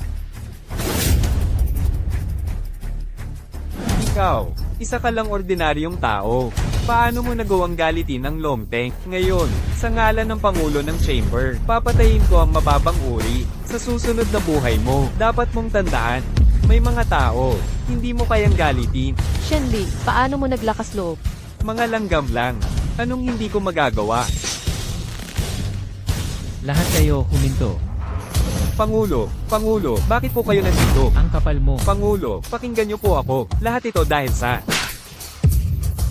Ikaw, isa ka lang ordinaryong tao. Paano mo nagawang galitin ang Longteng? Ngayon, sa ngalan ng Pangulo ng Chamber, papatayin ko ang mababang uri. Sa susunod na buhay mo, dapat mong tandaan, may mga tao, hindi mo kayang galitin. Shenli, paano mo naglakas loob? Mga langgam lang. Anong hindi ko magagawa? lahat kayo huminto. Pangulo, bakit po kayo nandito? Ang kapal mo. Pangulo, pakinggan niyo po ako. Lahat ito dahil sa...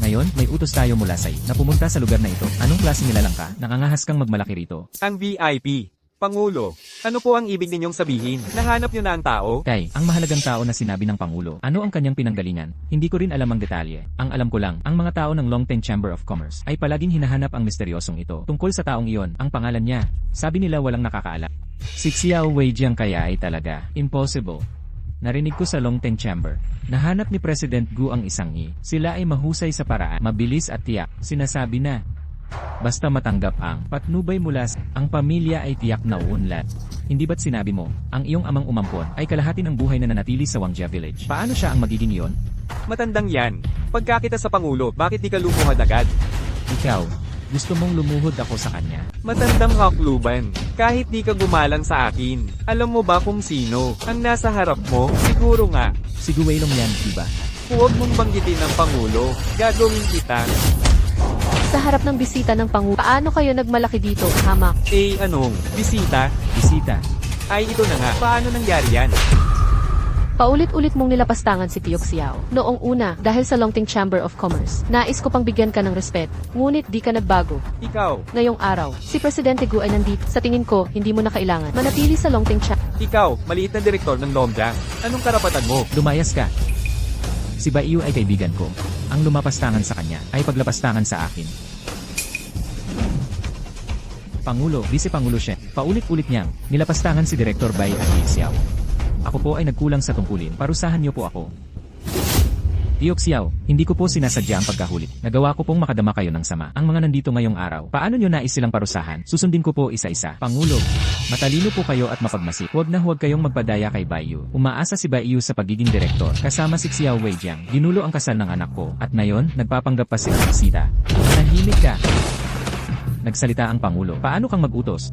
Ngayon, may utos tayo mula sa na pumunta sa lugar na ito. Anong klase nilalang ka? Nangangahas kang magmalaki rito. Ang VIP. Pangulo, ano po ang ibig ninyong sabihin? Nahanap niyo na ang tao? Kay, ang mahalagang tao na sinabi ng Pangulo. Ano ang kanyang pinanggalingan? Hindi ko rin alam ang detalye. Ang alam ko lang, ang mga tao ng Longteng Chamber of Commerce ay palaging hinahanap ang misteryosong ito. Tungkol sa taong iyon, ang pangalan niya. Sabi nila walang nakakaalam. Si Xiao Weijiang kaya ay talaga impossible. Narinig ko sa Longteng Chamber. Nahanap ni President Gu ang isang Sila ay mahusay sa paraan, mabilis at tiyak. Sinasabi na, basta matanggap ang patnubay mula sa ang pamilya ay tiyak na uunlad. Hindi ba't sinabi mo, ang iyong amang umampon ay kalahati ng buhay na nanatili sa Wangjia Village? Paano siya ang magiging iyon? Matandang yan. Pagkakita sa Pangulo, bakit di ka lumuhad agad? Ikaw, gusto mong lumuhod ako sa kanya. Matandang hakluban. Kahit di ka gumalang sa akin, alam mo ba kung sino ang nasa harap mo? Siguro nga. Si Guweilong yan, diba? Huwag mong banggitin ng Pangulo. Gagawin kita. Sa harap ng bisita ng Pangulo, paano kayo nagmalaki dito, hamak? Anong? Bisita? Bisita. Ay, ito na nga. Paano nangyari yan? Paulit-ulit mong nilapastangan si Tiyok Xiao. Noong una, dahil sa Longteng Chamber of Commerce, nais ko pang bigyan ka ng respet. Ngunit di ka nagbago. Ikaw. Ngayong araw, si Presidente Gu ay nandito. Sa tingin ko, hindi mo na kailangan manatili sa Longteng Chamber. Ikaw, maliit na direktor ng Longjiang. Anong karapatan mo? Lumayas ka. Si Baiyu ay kaibigan ko. Ang lumapastangan sa kanya ay paglapastangan sa akin. Pangulo, Vice Pangulo siya. Paulit-ulit niyang nilapastangan si Director Bai at Li Xiao. Ako po ay nagkulang sa tungkulin. Parusahan niyo po ako. Tiyok Xiao, hindi ko po sinasadya ang pagkahulit. Nagawa ko pong makadama kayo ng sama. Ang mga nandito ngayong araw, paano nyo nais silang parusahan? Susundin ko po isa-isa. Pangulo, matalino po kayo at mapagmasik. Huwag na huwag kayong magpadaya kay Baiyu. Umaasa si Baiyu sa pagiging direktor. Kasama si Xiao Weijiang. Ginulo ang kasal ng anak ko. At ngayon, nagpapanggap pa silang bisita. Manahimik ka. Nagsalita ang Pangulo. Paano kang mag-utos?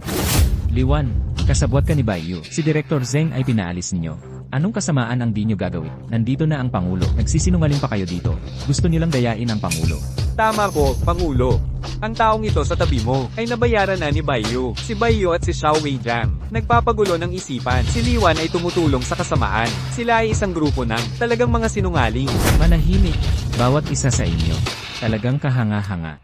Liwan, kasabwat ka ni Baiyu. Si Direktor Zeng ay pinaalis ninyo. Anong kasamaan ang di nyo gagawin? Nandito na ang Pangulo. Nagsisinungaling pa kayo dito. Gusto nilang dayain ang Pangulo. Tama po, Pangulo. Ang taong ito sa tabi mo ay nabayaran na ni Baiyu. Si Baiyu at si Xiao Weijiang nagpapagulo ng isipan. Si Liwan ay tumutulong sa kasamaan. Sila ay isang grupo ng talagang mga sinungaling. Manahimik. Bawat isa sa inyo. Talagang kahanga-hanga.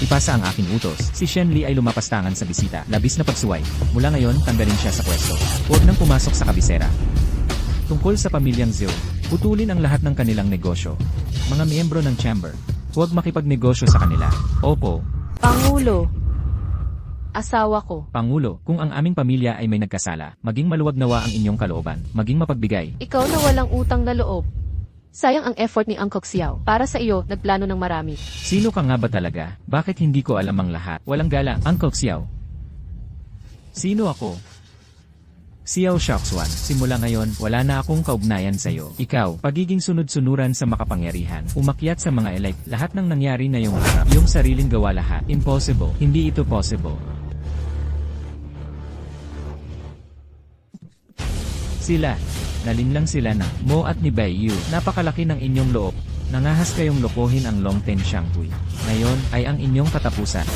Ipasa ang aking utos. Si Shen Li ay lumapastangan sa bisita. Labis na pagsuway. Mula ngayon, tanggalin siya sa pwesto. Huwag nang pumasok sa kabisera. Tungkol sa pamilyang Zhou, putulin ang lahat ng kanilang negosyo. Mga miyembro ng chamber, huwag makipagnegosyo sa kanila. Opo. Pangulo. Asawa ko. Pangulo, kung ang aming pamilya ay may nagkasala, maging maluwag nawa ang inyong kalooban, maging mapagbigay. Ikaw na walang utang na loob. Sayang ang effort ni Uncle Xiao. Para sa iyo, nagplano ng marami. Sino ka nga ba talaga? Bakit hindi ko alam ang lahat? Walang galang, Uncle Xiao. Sino ako? Xiao Shaoxuan, simula ngayon, wala na akong kaugnayan sa'yo. Ikaw, pagiging sunod-sunuran sa makapangyarihan, umakyat sa mga elite, lahat ng nangyari na yung harap, yung sariling gawa lahat. Impossible, hindi ito possible. Sila, nalinlang sila na, Mo at ni Baiyu, napakalaki ng inyong loob. Nangahas kayong lokohin ang Longten Shanghui. Ngayon, ay ang inyong katapusan.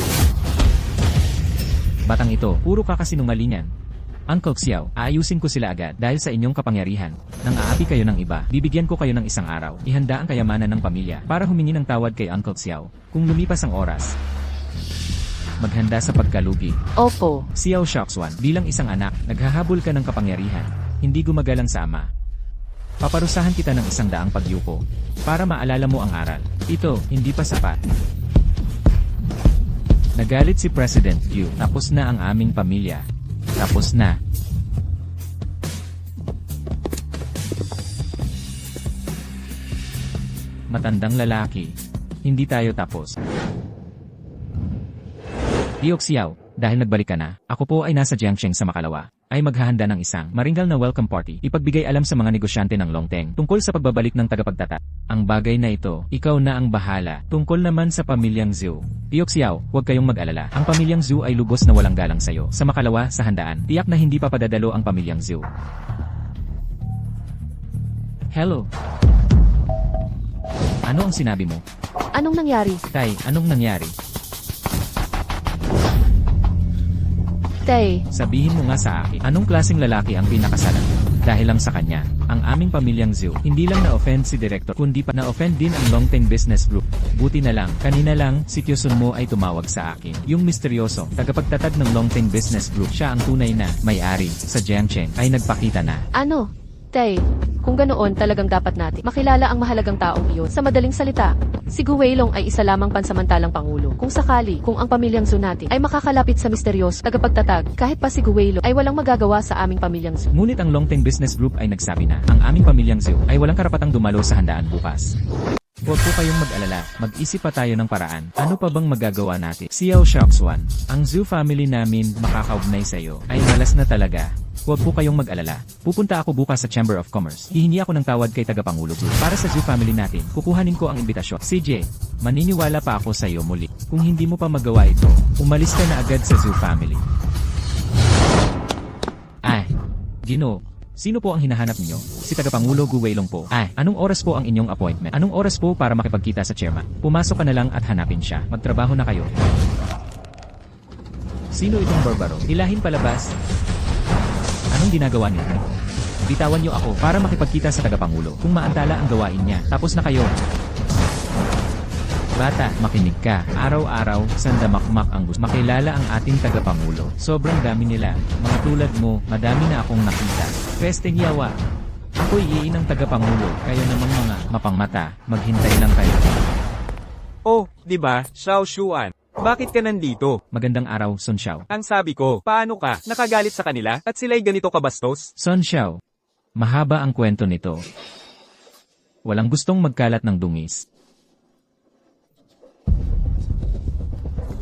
Batang ito, puro kakasinungalingan. Uncle Xiao, aayusin ko sila agad dahil sa inyong kapangyarihan. Nang aapi kayo ng iba, bibigyan ko kayo ng isang araw. Ihanda ang kayamanan ng pamilya para humingi ng tawad kay Uncle Xiao. Kung lumipas ang oras, maghanda sa pagkalugi. Opo. Xiao Shaoxuan, bilang isang anak, naghahabol ka ng kapangyarihan. Hindi gumagalang sa ama. Paparusahan kita ng 100 pagyuko para maalala mo ang aral. Ito, hindi pa sapat. Nagalit si President Yu. Tapos na ang aming pamilya. Tapos na. Matandang lalaki. Hindi tayo tapos. Tiyok Xiao, dahil nagbalik ka na, ako po ay nasa Jiangsheng sa Makalawa, ay maghahanda ng isang maringgal na welcome party. Ipagbigay alam sa mga negosyante ng Longteng tungkol sa pagbabalik ng tagapagtata. Ang bagay na ito, ikaw na ang bahala. Tungkol naman sa pamilyang Zhou. Tiyok Xiao, huwag kayong mag-alala. Ang pamilyang Zhou ay lubos na walang galang sayo. Sa Makalawa, sa handaan, tiyak na hindi pa padadalo ang pamilyang Zhou. Hello. Ano ang sinabi mo? Anong nangyari? Tai, anong nangyari? Tay, Sabihin mo nga sa akin, anong klaseng lalaki ang pinakasalan mo? Dahil lang sa kanya, ang aming pamilyang Zhou, hindi lang na-offend si Director, kundi pa na-offend din ang Longteng Business Group. Buti na lang, kanina lang, si Tiosun mo ay tumawag sa akin. Yung misteryoso, tagapagtatag ng Longteng Business Group, siya ang tunay na may-ari sa Jiangsheng, ay nagpakita na. ano? Tay, kung ganoon talagang dapat natin makilala ang mahalagang taong iyon. Sa madaling salita, si Gu Weilong ay isa lamang pansamantalang pangulo. Kung sakali, kung ang pamilyang Zhou natin ay makakalapit sa misteryoso tagapagtatag, kahit pa si Gu Weilong ay walang magagawa sa aming pamilyang Zhou. Ngunit ang Longteng Business Group ay nagsabi na, ang aming pamilyang Zhou ay walang karapatang dumalo sa handaan bukas. Huwag po kayong mag-alala, mag-isip pa tayo ng paraan. Ano pa bang magagawa natin? Xiao Shaoxuan, ang Zhou family namin makakaugnay sa'yo ay malas na talaga. Huwag po kayong mag-alala. Pupunta ako bukas sa Chamber of Commerce. Hihingi ako ng tawad kay Tagapangulo Zhou. Para sa Zhou family natin, kukuhanin ko ang imbitasyon. CJ, maniniwala pa ako sa iyo muli. Kung hindi mo pa magawa ito, umalis ka na agad sa Zhou family. Ginoo. Sino po ang hinahanap niyo? Si Tagapangulo Gu Weilong po. Anong oras po ang inyong appointment? Anong oras po para makipagkita sa chairman? Pumasok ka na lang at hanapin siya. Magtrabaho na kayo. Sino itong barbaro? Hilahin palabas. Anong ginagawa niyo? Bitawan niyo ako para makipagkita sa Tagapangulo. Kung maantala ang gawain niya, tapos na kayo. Bata, makinig ka. Araw-araw, sandamakmak ang gusto. Makilala ang ating Tagapangulo. Sobrang dami nila. Mga tulad mo, madami na akong nakita. Pesteng yawa. Ako'y iinang Tagapangulo. Kayo namang mga mapangmata. Maghintay lang kayo. Oh, di ba, Xiao Shuan? Bakit ka nandito? Magandang araw, Sun Xiao. Ang sabi ko, paano ka? Nakagalit sa kanila? At sila'y ganito kabastos? Sun Xiao. Mahaba ang kwento nito. Walang gustong magkalat ng dungis.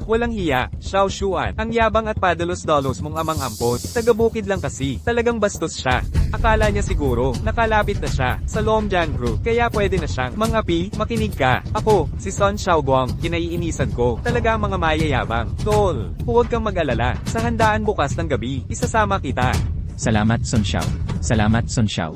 Walang hiya, Xiao Shuan. Ang yabang at padalos-dalos mong amang ampot. Taga-bukid lang kasi. Talagang bastos siya. Akala niya siguro, nakalapit na siya sa Lomjiang Group. Kaya pwede na siyang mangapi, makinig ka. Ako, si Sun Xiaoguang, kinaiinisan ko. Talaga ang mga mayayabang. Tol, huwag kang mag-alala. Sa handaan bukas ng gabi, isasama kita. Salamat, Sun Xiao. Salamat, Sun Xiao.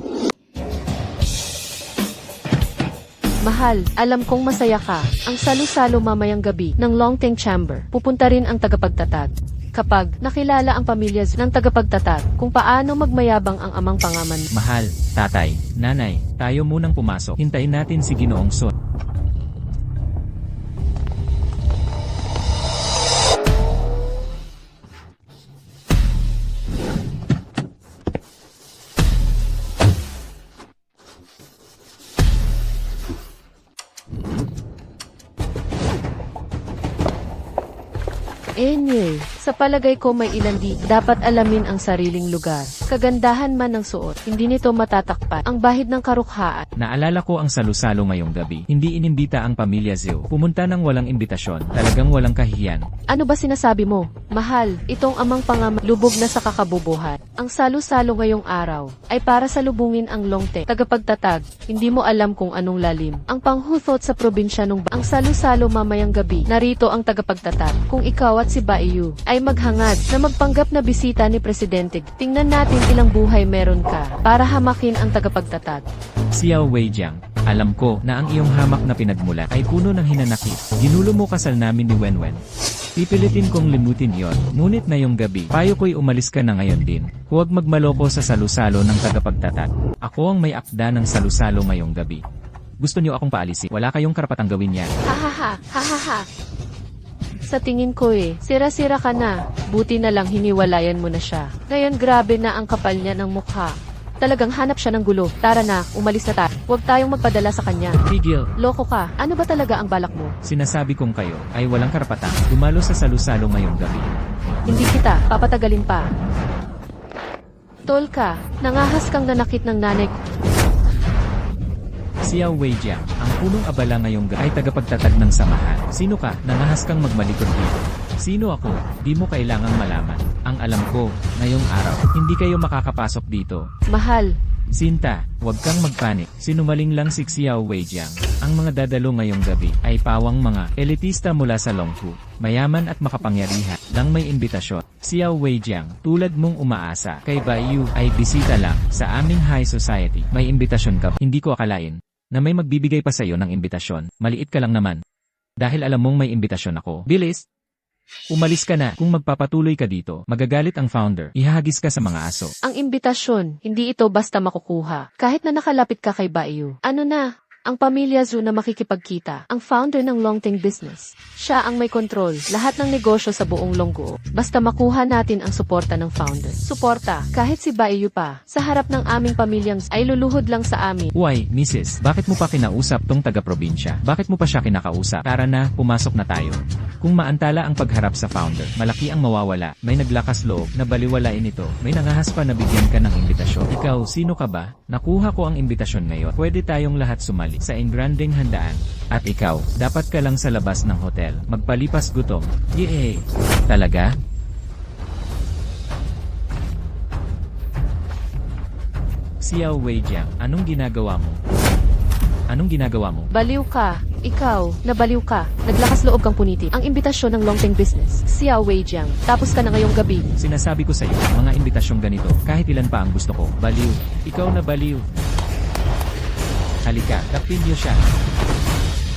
Mahal, alam kong masaya ka. Ang salo-salo mamayang gabi ng Longteng Chamber. Pupunta rin ang tagapagtatag. Kapag nakilala ang pamilya ng tagapagtatag kung paano magmayabang ang amang pangaman. Mahal, tatay, nanay, tayo munang pumasok. Hintayin natin si Ginoong Sun. Anyway, sa palagay ko may ilan di dapat alamin ang sariling lugar. Kagandahan man ng suot, hindi nito matatakpan ang bahid ng karukhaan. Naalala ko ang salusalo ngayong gabi. Hindi inimbita ang pamilya Zhou. Pumunta ng walang imbitasyon. Talagang walang kahihiyan. Ano ba sinasabi mo? Mahal, itong amang pangaman lubog na sa kakabubuhan. Ang salo-salo ngayong araw ay para salubungin ang Longteng tagapagtatag. Hindi mo alam kung anong lalim. Ang panghuthot sa probinsya nung ang salo-salo mamayang gabi. Narito ang tagapagtatag. Kung ikaw at si Baiyu ay maghangad na magpanggap na bisita ni Presidente, tingnan natin ilang buhay meron ka para hamakin ang tagapagtatag. Xiao Weijiang, alam ko na ang iyong hamak na pinagmulan ay puno ng hinanakit. Ginulo mo kasal namin ni Wenwen. Pipilitin kong limutin yon. Ngunit na yung gabi, payo ko'y umalis ka na ngayon din. Huwag magmaloko sa salusalo ng tagapagtatag. Ako ang may akda ng salusalo ngayong gabi. Gusto niyo akong paalisin? Wala kayong karapatang gawin yan. Hahaha, hahaha. Sa tingin ko sira-sira ka na. Buti na lang hiniwalayan mo na siya. Ngayon grabe na ang kapal niya ng mukha. Talagang hanap siya ng gulo. Tara na, umalis na tayo. Huwag tayong magpadala sa kanya. Tigil. Loko ka, ano ba talaga ang balak mo? Sinasabi kong kayo ay walang karapatang dumalo sa salusalo ngayong gabi. Hindi kita, papatagalin pa. Tol ka, nangahas kang nanakit ng nanay ko. Xiao Weijiang, ang punong abala ngayong gabi ay tagapagtatag ng samahan. Sino ka? Nangahas kang magmalikod dito. Sino ako? Di mo kailangang malaman. Ang alam ko, ngayong araw, hindi kayo makakapasok dito. Mahal, Sinta, huwag kang magpanik. Sinumaling lang si Xiao Weijiang. Ang mga dadalo ngayong gabi ay pawang mga elitista mula sa Longhu. Mayaman at makapangyarihan lang may imbitasyon. Xiao Weijiang, tulad mong umaasa kay Baiyu ay bisita lang sa aming high society. May imbitasyon ka ba? Hindi ko akalain na may magbibigay pa sa'yo ng imbitasyon. Maliit ka lang naman. Dahil alam mong may imbitasyon ako. Bilis! Umalis ka na. Kung magpapatuloy ka dito, magagalit ang founder. Ihahagis ka sa mga aso. ang imbitasyon, hindi ito basta makukuha. Kahit na nakalapit ka kay Baiyu. Ano na? Ang pamilya Zhu na makikipagkita, ang founder ng Longteng Business. Siya ang may control, lahat ng negosyo sa buong Longguo. Basta makuha natin ang suporta ng founder. Suporta, kahit si Baiyu pa, sa harap ng aming pamilyang ay luluhod lang sa amin. Why, Mrs., bakit mo pa kinausap tong taga-probinsya? Bakit mo pa siya kinakausap? Tara na, pumasok na tayo. Kung maantala ang pagharap sa founder, malaki ang mawawala. May naglakas loob na baliwalain ito. May nangahas pa na bigyan ka ng imbitasyon. Ikaw, sino ka ba? Nakuha ko ang imbitasyon ngayon. Pwede tayong lahat sumali sa engranding handaan. At ikaw, dapat ka lang sa labas ng hotel. Magpalipas gutom. Yay! Talaga? Xiao Weijiang, anong ginagawa mo? Anong ginagawa mo? Baliw ka. Ikaw, nabaliw ka. Naglakas loob kang puniti. Ang imbitasyon ng Longteng Business. Xiao Weijiang. Tapos ka na ngayong gabi. Sinasabi ko sa iyo, mga imbitasyong ganito, kahit ilan pa ang gusto ko. Baliw. Ikaw na baliw. Halika, dakpin niyo siya.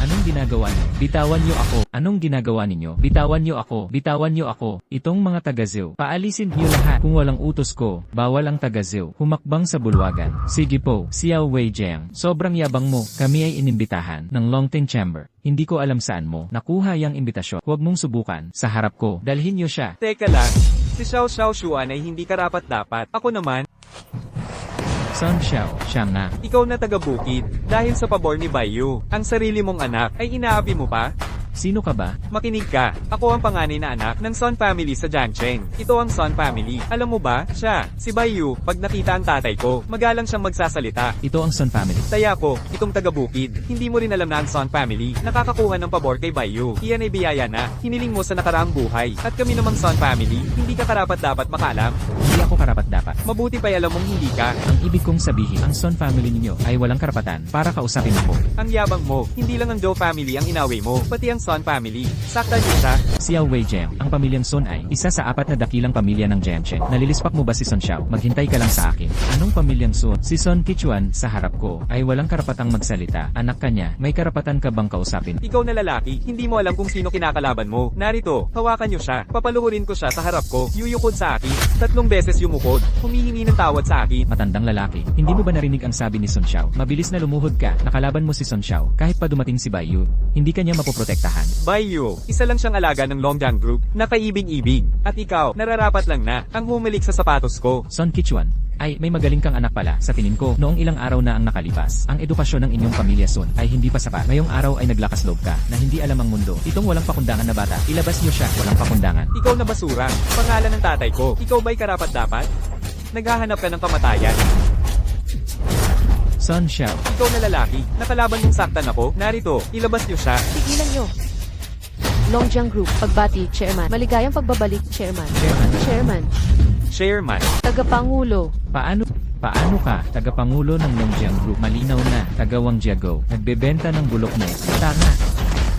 Anong ginagawa niyo? Bitawan niyo ako. Anong ginagawa ninyo? Bitawan niyo ako. Bitawan niyo ako. Itong mga taga-Zhou. Paalisin niyo lahat. Kung walang utos ko, bawal ang taga-Zhou. Humakbang sa bulwagan. Sige po, Xiao Weijiang. Sobrang yabang mo. Kami ay inimbitahan ng Longteng Chamber. Hindi ko alam saan mo nakuha yang imbitasyon. Huwag mong subukan. Sa harap ko, dalhin niyo siya. Teka lang, si Xiao Shuan ay hindi karapat-dapat. Ako naman, Sun Xiao, siya nga. ikaw na taga-bukid. Dahil sa pabor ni Baiyu, ang sarili mong anak ay inaapi mo pa? Sino ka ba? Makinig ka. Ako ang panganay na anak ng Son family sa Jiangcheng. Ito ang Son family. Alam mo ba, siya, si Baiyu, pag nakita ang tatay ko, magalang siyang magsasalita. Ito ang Son family. Saya ko, itong taga-bukid. Hindi mo rin alam na ang Son family, nakakakuha ng pabor kay Baiyu. Iyan ay biyaya na, hiniling mo sa nakaraang buhay. At kami namang Son family, hindi ka karapat-dapat makalam. Hindi ako karapat-dapat. Mabuti pa'y alam mong hindi ka. Ang ibig kong sabihin, ang Son family ninyo ay walang karapatan para kausapin ako. Ang yabang mo, hindi lang ang Zhou family ang inaway mo, pati ang Son family. Saktan niyo siya. Xiao Wei Jem, ang pamilyang Son ay isa sa 4 na dakilang pamilya ng Jiangchen. Nalilispak mo ba si Son Xiao? Maghintay ka lang sa akin. Anong pamilyang Son? Si Son Qichuan sa harap ko ay walang karapatang magsalita. Anak ka niya, may karapatan ka bang kausapin? Ikaw na lalaki, hindi mo alam kung sino kinakalaban mo. Narito, hawakan niyo siya. Papaluhurin ko siya sa harap ko. Yuyukod sa akin. 3 beses yumukod. Humihingi ng tawad sa akin. Matandang lalaki, hindi mo ba narinig ang sabi ni Son Xiao? Mabilis na lumuhod ka, nakalaban mo si Son Xiao. Kahit pa dumating si Baiyu, hindi ka niya mapoprotektahan. Baiyu, isa lang siyang alaga ng Longjiang Group, nakaibig-ibig. At ikaw, nararapat lang na, ang humalik sa sapatos ko. Son Qichuan, ay may magaling kang anak pala. Sa tingin ko, noong ilang araw na ang nakalipas, ang edukasyon ng inyong pamilya Son ay hindi pa sapat. Ngayong araw ay naglakas loob ka na hindi alam ang mundo. Itong walang pakundangan na bata, ilabas niyo siya, walang pakundangan. Ikaw na basura, pangalan ng tatay ko. Ikaw ba'y karapat-dapat? Naghahanap ka ng kamatayan. Son Xiao, Ikaw na lalaki, nakalaban mong saktan ako. Narito, ilabas niyo siya. Tigilan nyo. Longjiang Group, pagbati, Chairman. Maligayang pagbabalik, Chairman. Chairman. Chairman. Tagapangulo. Paano ka, tagapangulo ng Longjiang Group? Malinaw na, taga Wangjiago, nagbebenta ng bulok mo. Tanga.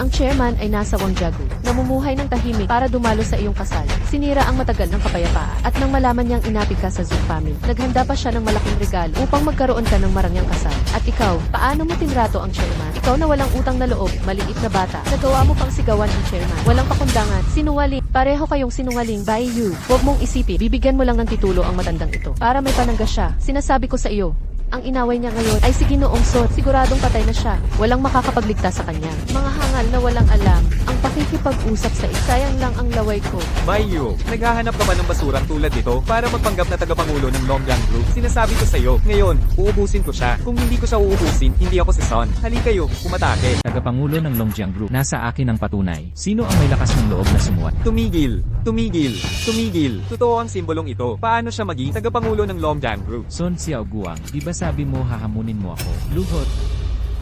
Ang chairman ay nasa Wangjiago, namumuhay ng tahimik para dumalo sa iyong kasal. Sinira ang matagal ng kapayapaan at nang malaman niyang inapit ka sa Zhou family, naghanda pa siya ng malaking regalo upang magkaroon ka ng marangyang kasal. At ikaw, paano mo tinrato ang chairman? Ikaw na walang utang na loob, maliit na bata, nagawa mo pang sigawan ang chairman. Walang pakundangan, sinungaling, pareho kayong sinungaling, Baiyu. Huwag mong isipin, bibigyan mo lang ng titulo ang matandang ito para may panangga siya. Sinasabi ko sa iyo, ang inaway niya ngayon ay si Ginoong Son. Siguradong patay na siya. Walang makakapagligtas sa kanya. Mga hangal na walang alam. Ang pakikipag-usap sa sayang lang ang laway ko. Baiyu, naghahanap ka ba ng basurang tulad nito para magpanggap na tagapangulo ng Longjiang Group? Sinasabi ko sa iyo, ngayon, uubusin ko siya. Kung hindi ko siya uubusin, hindi ako si Son. Halika kayo, umatake. Tagapangulo ng Longjiang Group, nasa akin ang patunay. Sino ang may lakas ng loob na sumuwat? Tumigil, tumigil, tumigil. Totoo ang simbolong ito. Paano siya maging tagapangulo ng Longjiang Group? Son Xiao Guang, di ba sabi mo hahamunin mo ako? Luhot.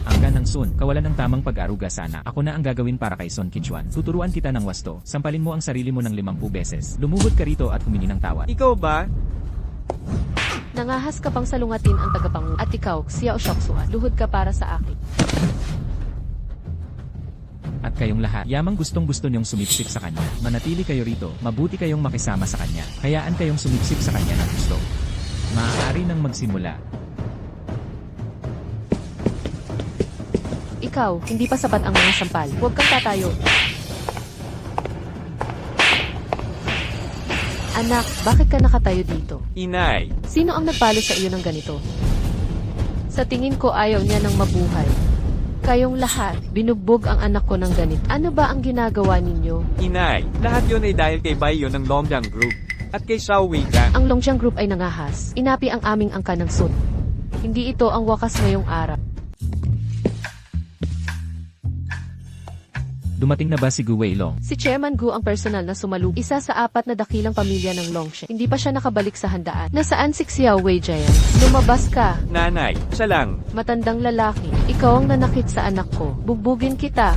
Ang ganang Son, kawalan ng tamang pag-aruga sana. Ako na ang gagawin para kay Son Qichuan. Tuturuan kita ng wasto. Sampalin mo ang sarili mo ng 50 beses. Lumuhod ka rito at humingi ng tawad. Ikaw ba? Nangahas ka pang salungatin ang tagapangulo. At ikaw, Xiao Shoxuan, luhod ka para sa akin. At kayong lahat, yamang gustong-gusto niyong sumipsip sa kanya. Manatili kayo rito, mabuti kayong makisama sa kanya. Hayaan kayong sumipsip sa kanya ng gusto. Maaari nang magsimula. Ikaw, hindi pa sapat ang mga sampal. Huwag kang tatayo. Anak, bakit ka nakatayo dito? Inay. Sino ang nagpalo sa iyo ng ganito? Sa tingin ko ayaw niya ng mabuhay. Kayong lahat, binugbog ang anak ko ng ganito. Ano ba ang ginagawa ninyo? Inay, lahat yon ay dahil kay Baiyu ng Longjiang Group. At kay Xiao Wei Jiang. Ang Longjiang Group ay nangahas. Inapi ang aming angka ng Son. Hindi ito ang wakas ngayong araw. Dumating na ba si Gu Weilong? Si Chairman Gu ang personal na sumalubong. Isa sa 4 na dakilang pamilya ng Longsheng. Hindi pa siya nakabalik sa handaan. Nasaan si Xiao Wei Jian? Lumabas ka. Nanay, siya lang. Matandang lalaki. Ikaw ang nanakit sa anak ko. Bugbugin kita.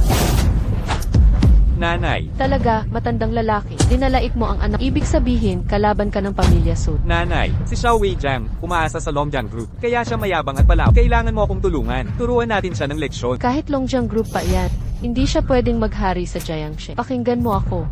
Nanay. Talaga, matandang lalaki. Dinalait mo ang anak. Ibig sabihin, kalaban ka ng pamilya Sun. Nanay, si Xiao Wei Jiang, umaasa sa Longjiang Group. Kaya siya mayabang at palaw. Kailangan mo akong tulungan. Turuan natin siya ng leksyon. Kahit Longjiang Group pa yan, hindi siya pwedeng maghari sa Jiangsheng. Pakinggan mo ako.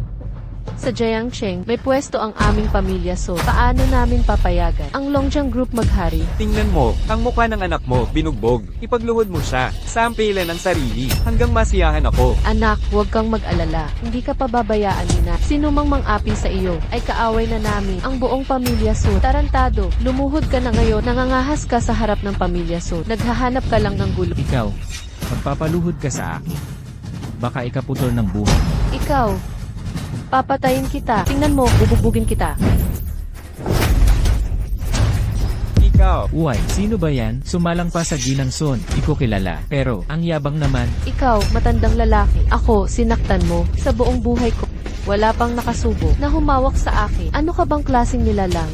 Sa Jiangsheng, may pwesto ang aming pamilya so paano namin papayagan ang Longjiang Group maghari? Tingnan mo, ang mukha ng anak mo, binugbog. Ipagluhod mo siya. Sampilan ang sarili. Hanggang masiyahan ako. Anak, huwag kang mag-alala. Hindi ka pababayaan ni na. Sino mang mang-api sa iyo, ay kaaway na namin. Ang buong pamilya so tarantado. Lumuhod ka na ngayon, nangangahas ka sa harap ng pamilya so naghahanap ka lang ng gulo. Ikaw, magpapaluhod ka sa akin. Baka ikaputol ng buhay. Ikaw, papatayin kita. Tingnan mo, bububugin kita. ikaw. Uy, sino ba yan? Sumalang pa sa Ginang Son. Di ko kilala. Pero, ang yabang naman. Ikaw, matandang lalaki. Ako, sinaktan mo. Sa buong buhay ko. Wala pang nakasubo na humawak sa akin. Ano ka bang klaseng nilalang?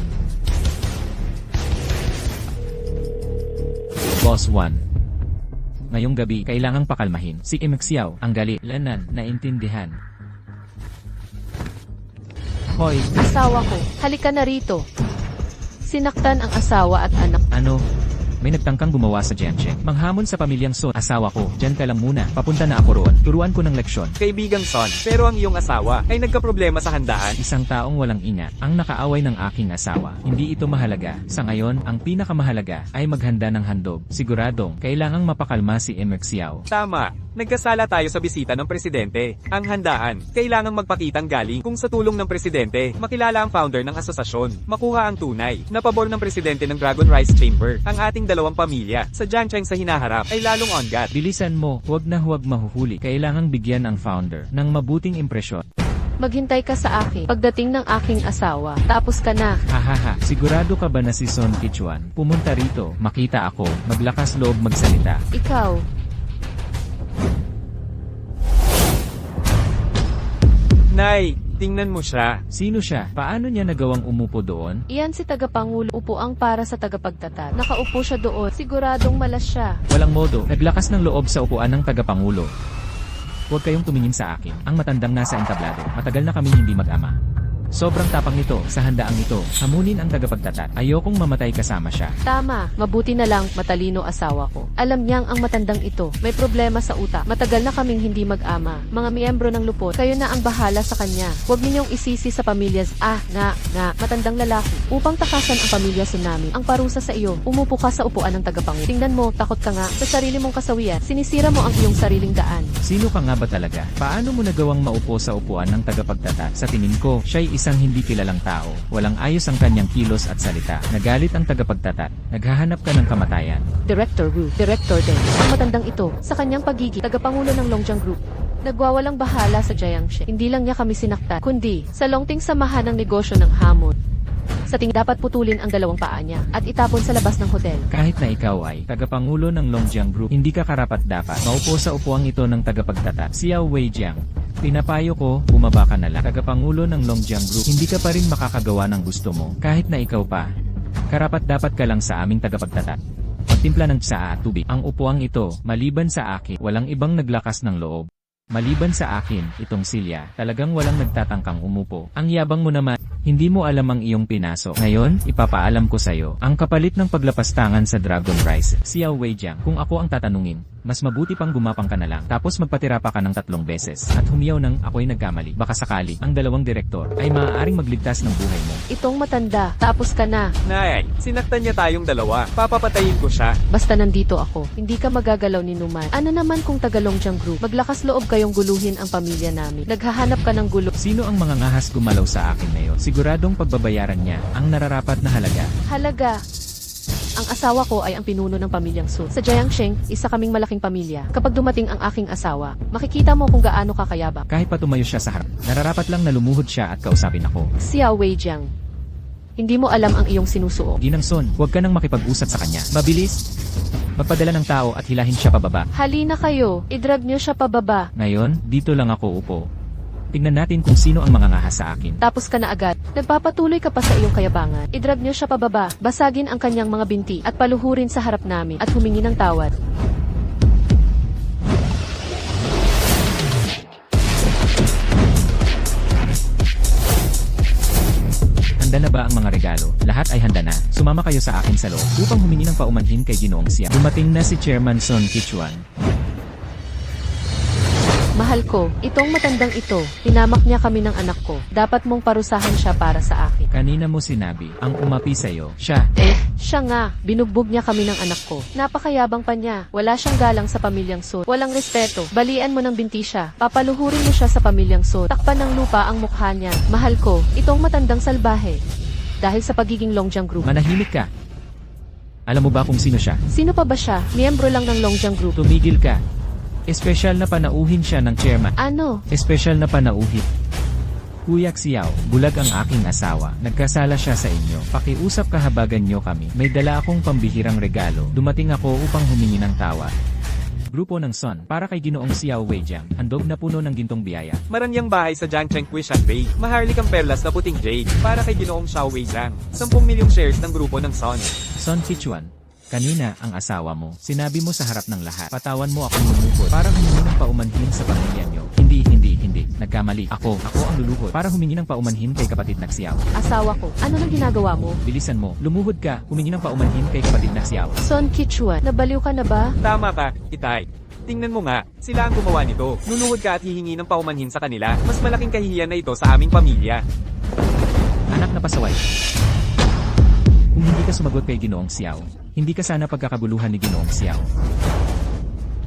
Boss 1. Ngayong gabi, kailangang pakalmahin. Si Im Xiao, ang gali, lanan, naintindihan. Hoy, Asawa ko, halika na rito. Sinaktan ang asawa at anak. ano? May nagtangkang gumawa sa Jiansheng. Manghamon sa pamilyang Son. Asawa ko, dyan ka lang muna. Papunta na ako roon. Turuan ko ng leksyon. Kaibigang Son, pero ang iyong asawa ay nagkaproblema sa handaan. Isang taong walang ina, ang nakaaway ng aking asawa. Hindi ito mahalaga. Sa ngayon, ang pinakamahalaga ay maghanda ng handog. Siguradong, kailangang mapakalma si Im Xiao. Tama, nagkasala tayo sa bisita ng presidente. Ang handaan, kailangang magpakitang galing kung sa tulong ng presidente, makilala ang founder ng asosasyon, makuha ang tunay, na pabor ng presidente ng Dragon Rice Chamber, ang ating dalawang pamilya, sa Jiancheng sa hinaharap, ay lalong ongat. Bilisan mo, huwag na huwag mahuhuli. Kailangang bigyan ang founder ng mabuting impresyon. Maghintay ka sa akin. Pagdating ng aking asawa, tapos ka na. Hahaha, sigurado ka ba na si Son Kichuan? Pumunta rito, makita ako, maglakas loob magsalita. Ikaw, Nay, tingnan mo siya. Sino siya? Paano niya nagawang umupo doon? iyan si tagapangulo. Upuang para sa tagapagtatag. Nakaupo siya doon. Siguradong malas siya. Walang modo, naglakas ng loob sa upuan ng tagapangulo. Huwag kayong tumingin sa akin. Ang matandang nasa entablado. Matagal na kami hindi mag-ama. Sobrang tapang nito sa handaang ito. Hamunin ang tagapagtatat. Ayokong mamatay kasama siya. Tama, mabuti na lang matalino asawa ko. Alam niyang ang matandang ito, may problema sa utak. Matagal na kaming hindi mag-ama. Mga miyembro ng lupot, kayo na ang bahala sa kanya. Huwag ninyong isisi sa pamilya. Matandang lalaki. Upang takasan ang pamilya tsunami, ang parusa sa iyo, umupo ka sa upuan ng tagapangulo. Tingnan mo, takot ka nga. Sa sarili mong kasawian, sinisira mo ang iyong sariling daan. Sino ka nga ba talaga? Paano mo nagawang maupo sa upuan ng tagapagtatat? Sa tingin ko, siya'y isang hindi kilalang tao. Walang ayos ang kanyang kilos at salita. Nagalit ang tagapagtatat. Naghahanap ka ng kamatayan. Director Wu, Director Deng, ang matandang ito, sa kanyang pagiging tagapangulo ng Longjiang Group. Nagwawalang bahala sa Jiangxi. Hindi lang niya kami sinaktan, kundi sa longting samahan ng negosyo ng hamon. Sa tingin dapat putulin ang dalawang paa niya at itapon sa labas ng hotel. Kahit na ikaw ay tagapangulo ng Longjiang Group, hindi ka karapat-dapat maupo sa upuang ito ng tagapagtatat. Xiao Weijiang. Pinapayo ko, bumaba ka na lang. Tagapangulo ng Longjiang Group, hindi ka pa rin makakagawa ng gusto mo. Kahit na ikaw pa. Karapat-dapat ka lang sa aming tagapagtatat. Magtimpla ng tsaa at tubig. Ang upuang ito, maliban sa akin, walang ibang naglakas ng loob. Maliban sa akin, itong Silya, talagang walang nagtatangkang umupo. Ang yabang mo naman, hindi mo alam ang iyong pinasok. Ngayon, ipapaalam ko sa'yo, ang kapalit ng paglapastangan sa Dragon Rice, Xiao Weijiang, kung ako ang tatanungin, mas mabuti pang gumapang ka na lang, tapos magpatira pa ka ng 3 beses, at humiyaw ng ako'y nagkamali. Baka sakali, ang dalawang direktor, ay maaaring magligtas ng buhay mo. Itong matanda, tapos ka na. Nay, sinaktan niya tayong dalawa. Papapatayin ko siya. Basta nandito ako, hindi ka magagalaw ni Numan. Ano naman kung Tagalongjang Group, maglakas loob kayong guluhin ang pamilya namin. Naghahanap ka ng gulo. Sino ang mga ngahas gumalaw sa akin ngayon? Siguradong pagbabayaran niya ang nararapat na halaga. Halaga. Ang asawa ko ay ang pinuno ng pamilyang Sun. Sa Jiangxing, isa kaming malaking pamilya. Kapag dumating ang aking asawa, makikita mo kung gaano kakayabang. Kahit pa tumayo siya sa harap, nararapat lang na lumuhod siya at kausapin ako. Xiao Weijiang. Hindi mo alam ang iyong sinusuot. Ginang Son, huwag ka nang makipag-usap sa kanya. Mabilis! Magpadala ng tao at hilahin siya pababa. Halina kayo, idrag niyo siya pababa. Ngayon, dito lang ako upo. Tingnan natin kung sino ang mga ngahas sa akin. Tapos ka na agad. Nagpapatuloy ka pa sa iyong kayabangan. Idrag niyo siya pababa. Basagin ang kanyang mga binti at paluhurin sa harap namin at humingi ng tawad. Handa na ba ang mga regalo? Lahat ay handa na. Sumama kayo sa akin sa loob upang humingi ng paumanhin kay Ginoong Xiao. Dumating na si Chairman Son Kichuan. Mahal ko, itong matandang ito, tinamak niya kami ng anak ko. Dapat mong parusahan siya para sa akin. Kanina mo sinabi, ang umapi sa'yo, siya. Siya nga, binugbog niya kami ng anak ko. Napakayabang pa niya. Wala siyang galang sa pamilyang Sun. Walang respeto. Balian mo ng binti siya. Papaluhurin mo siya sa pamilyang Sun. Takpan ng lupa ang mukha niya. Mahal ko, itong matandang salbahe. Dahil sa pagiging Longjiang Group. Manahimik ka. Alam mo ba kung sino siya? Sino pa ba siya? Miyembro lang ng Longjiang Group. Tumigil ka. Espesyal na panauhin siya ng chairman. Ano? Espesyal na panauhin. Kuya Xiao, bulag ang aking asawa. Nagkasala siya sa inyo. Pakiusap kahabagan niyo kami. May dala akong pambihirang regalo. Dumating ako upang humingi ng tawad. Grupo ng Son, para kay Ginoong Xiao Weijiang, handog na puno ng gintong biyaya. Maranyang bahay sa Jiangcheng Quishan Bay. Maharlikang perlas na puting jade. Para kay Ginoong Xiao Weizhang. 10 milyong shares ng grupo ng Son. Son Kichuan, kanina ang asawa mo, sinabi mo sa harap ng lahat, patawan mo akong lumuhod para humingi ng paumanhin sa pamilya niyo. Hindi. Nagkamali. Ako ang luluhod para humingi ng paumanhin kay kapatid na Xiao. Asawa ko, ano nang ginagawa mo? Bilisan mo, lumuhod ka, humingi ng paumanhin kay kapatid na Xiao. Son Kichuan, nabaliw ka na ba? Tama ka, Itay. Tingnan mo nga, sila ang gumawa nito. Nunuhod ka at hihingi ng paumanhin sa kanila. Mas malaking kahihiyan na ito sa aming pamilya. Anak na pasaway. Kung hindi ka sumagot kay Ginoong Xiao, hindi ka sana pagkakaguluhan ni Ginoong Xiao.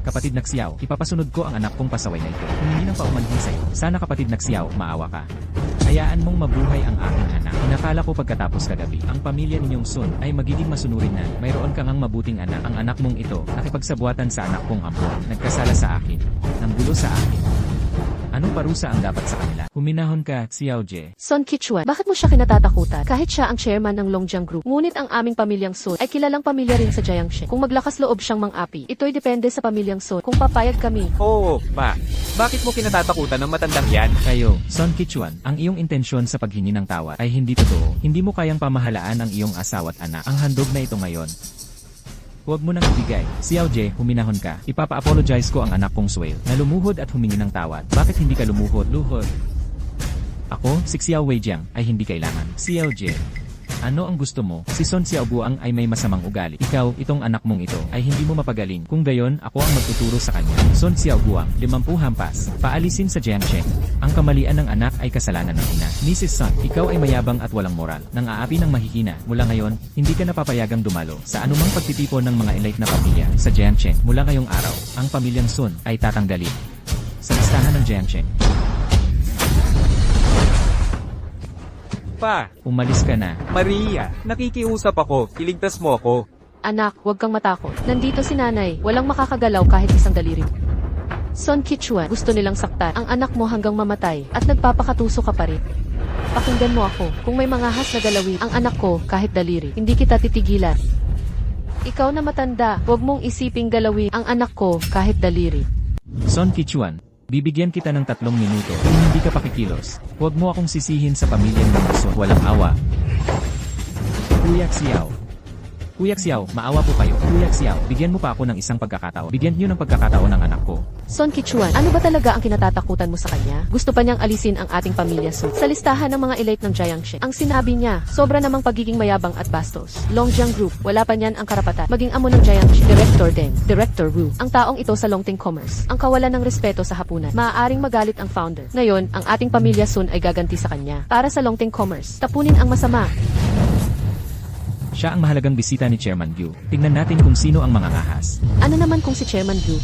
Kapatid na Xiao, ipapasunod ko ang anak kong pasaway na ito. Humingi ng paumanhin sa'yo. Sana kapatid na Xiao, maawa ka. Hayaan mong mabuhay ang aking anak. Inakala ko pagkatapos kagabi, ang pamilya ninyong Sun ay magiging masunurin na. Mayroon kang ang mabuting anak. Ang anak mong ito, nakipagsabuatan sa anak kong ampon. Nagkasala sa akin. Nanggulo sa akin. Anong parusa ang dapat sa kanila? Huminahon ka, Xiao Jie. Son Kichuan, bakit mo siya kinatatakutan? Kahit siya ang chairman ng Longjiang Group, ngunit ang aming pamilyang Sun ay kilalang pamilya rin sa Jiangxing. Kung maglakas loob siyang mang-api, ito'y depende sa pamilyang Sun kung papayag kami. Oo, ba? Bakit mo kinatatakutan ng matandang yan? Kayo, Son Kichuan, ang iyong intensyon sa paghingi ng tawad ay hindi totoo. Hindi mo kayang pamahalaan ang iyong asawa at anak. Ang handog na ito ngayon. Huwag mo nang ibigay. Xiao Jie, huminahon ka. Ipapa-apologize ko ang anak kong Swale na lumuhod at humingi ng tawad. Bakit hindi ka lumuhod? Luhod. Ako, si Xiao Weijiang, ay hindi kailangan. Xiao Jie. Ano ang gusto mo? Si Son Xiaobuang ay may masamang ugali. Ikaw, itong anak mong ito, ay hindi mo mapagaling. Kung gayon, ako ang magtuturo sa kanya. Son Xiaobuang, 50 hampas. Paalisin sa Jiangxing. Ang kamalian ng anak ay kasalanan ng ina. Mrs. Son, ikaw ay mayabang at walang moral. Nang aapi ng mahihina, mula ngayon, hindi ka napapayagang dumalo sa anumang pagtitipon ng mga elite na pamilya sa Jiangxing. Mula ngayong araw, ang pamilyang Sun ay tatanggalin sa listahan ng Jiangxing. Pa, Umalis ka na. Maria, nakikiusap ako. Iligtas mo ako. Anak, huwag kang matakot. Nandito si nanay, walang makakagalaw kahit isang daliri. Son Kichuan, gusto nilang saktan ang anak mo hanggang mamatay at nagpapakatuso ka pa rin. Pakinggan mo ako, kung may mangahas na galawin ang anak ko kahit daliri, hindi kita titigilan. Ikaw na matanda, huwag mong isiping galawin ang anak ko kahit daliri. Son Kichuan, bibigyan kita ng 3 minuto. Kung hindi ka pakikilos, huwag mo akong sisihin sa pamilya ng Sun. Walang awa. Kuya Xiao. Kuya Xiao, maawa po kayo. Kuya Xiao, bigyan mo pa ako ng isang pagkakataon. Bigyan niyo ng pagkakataon ng anak ko. Son Kichuan, ano ba talaga ang kinatatakutan mo sa kanya? Gusto pa niyang alisin ang ating pamilya Sun sa listahan ng mga elite ng Jiangxing. Ang sinabi niya, sobra namang pagiging mayabang at bastos. Longjiang Group, wala pa niyan ang karapatan. Maging amo ng Jiangxing. Director Deng, Director Wu, ang taong ito sa Longting Commerce. Ang kawalan ng respeto sa hapunan. Maaaring magalit ang founder. Ngayon, ang ating pamilya Sun ay gaganti sa kanya. Para sa Longting Commerce, tapunin ang masama. Siya ang mahalagang bisita ni Chairman Yu. Tingnan natin kung sino ang mga ahas. Ano naman kung si Chairman Yu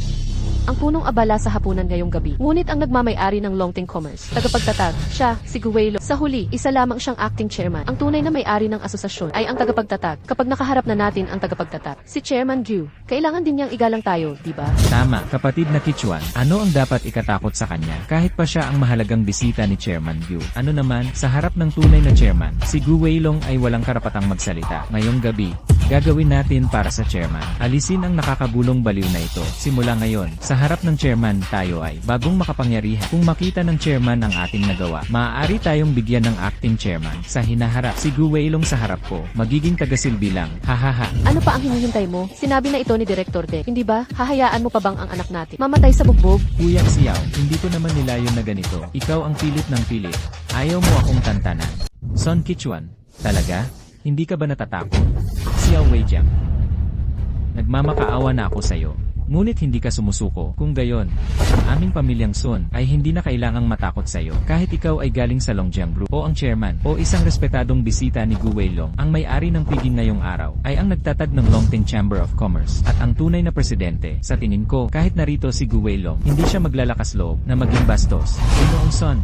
ang punong abala sa hapunan ngayong gabi. Ngunit ang nagmamay-ari ng Longting Commerce, tagapagtatag, siya, si Guwei Lo. Sa huli, isa lamang siyang acting chairman. Ang tunay na may-ari ng asosasyon ay ang tagapagtatag. Kapag nakaharap na natin ang tagapagtatag, si Chairman Yu, kailangan din niyang igalang tayo, di ba? Tama, kapatid na Kichuan. Ano ang dapat ikatakot sa kanya? Kahit pa siya ang mahalagang bisita ni Chairman Yu. Ano naman, sa harap ng tunay na chairman, si Gu Weilong ay walang karapatang magsalita. Ngayong gabi, gagawin natin para sa chairman. Alisin ang nakakabulong baliw na ito. Simula ngayon, sa harap ng chairman, tayo ay bagong makapangyarihan. Kung makita ng chairman ang ating nagawa, maaari tayong bigyan ng acting chairman. Sa hinaharap, si Gu Weilong sa harap ko, magiging tagasilbi lang. Hahaha. Ano pa ang hinihintay mo? Sinabi na ito ni Director Deng, hindi ba? Hahayaan mo pa bang ang anak natin mamatay sa bugbog? Kuya Xiao, hindi ko naman nilayon na ganito. Ikaw ang pilit ng pilit. Ayaw mo akong tantanan. Son Kichuan, talaga? Hindi ka ba natatakot? Xiao Weijiang. Nagmamakaawa na ako sa'yo. Ngunit hindi ka sumusuko. Kung gayon, ang aming pamilyang Sun ay hindi na kailangang matakot sa'yo. Kahit ikaw ay galing sa Longjiang Group o ang chairman o isang respetadong bisita ni Gu Weilong, ang may-ari ng piging ngayong araw ay ang nagtatag ng Longting Chamber of Commerce at ang tunay na presidente. Sa tingin ko, kahit narito si Gu Weilong, hindi siya maglalakas loob na maging bastos. Ginoong Sun,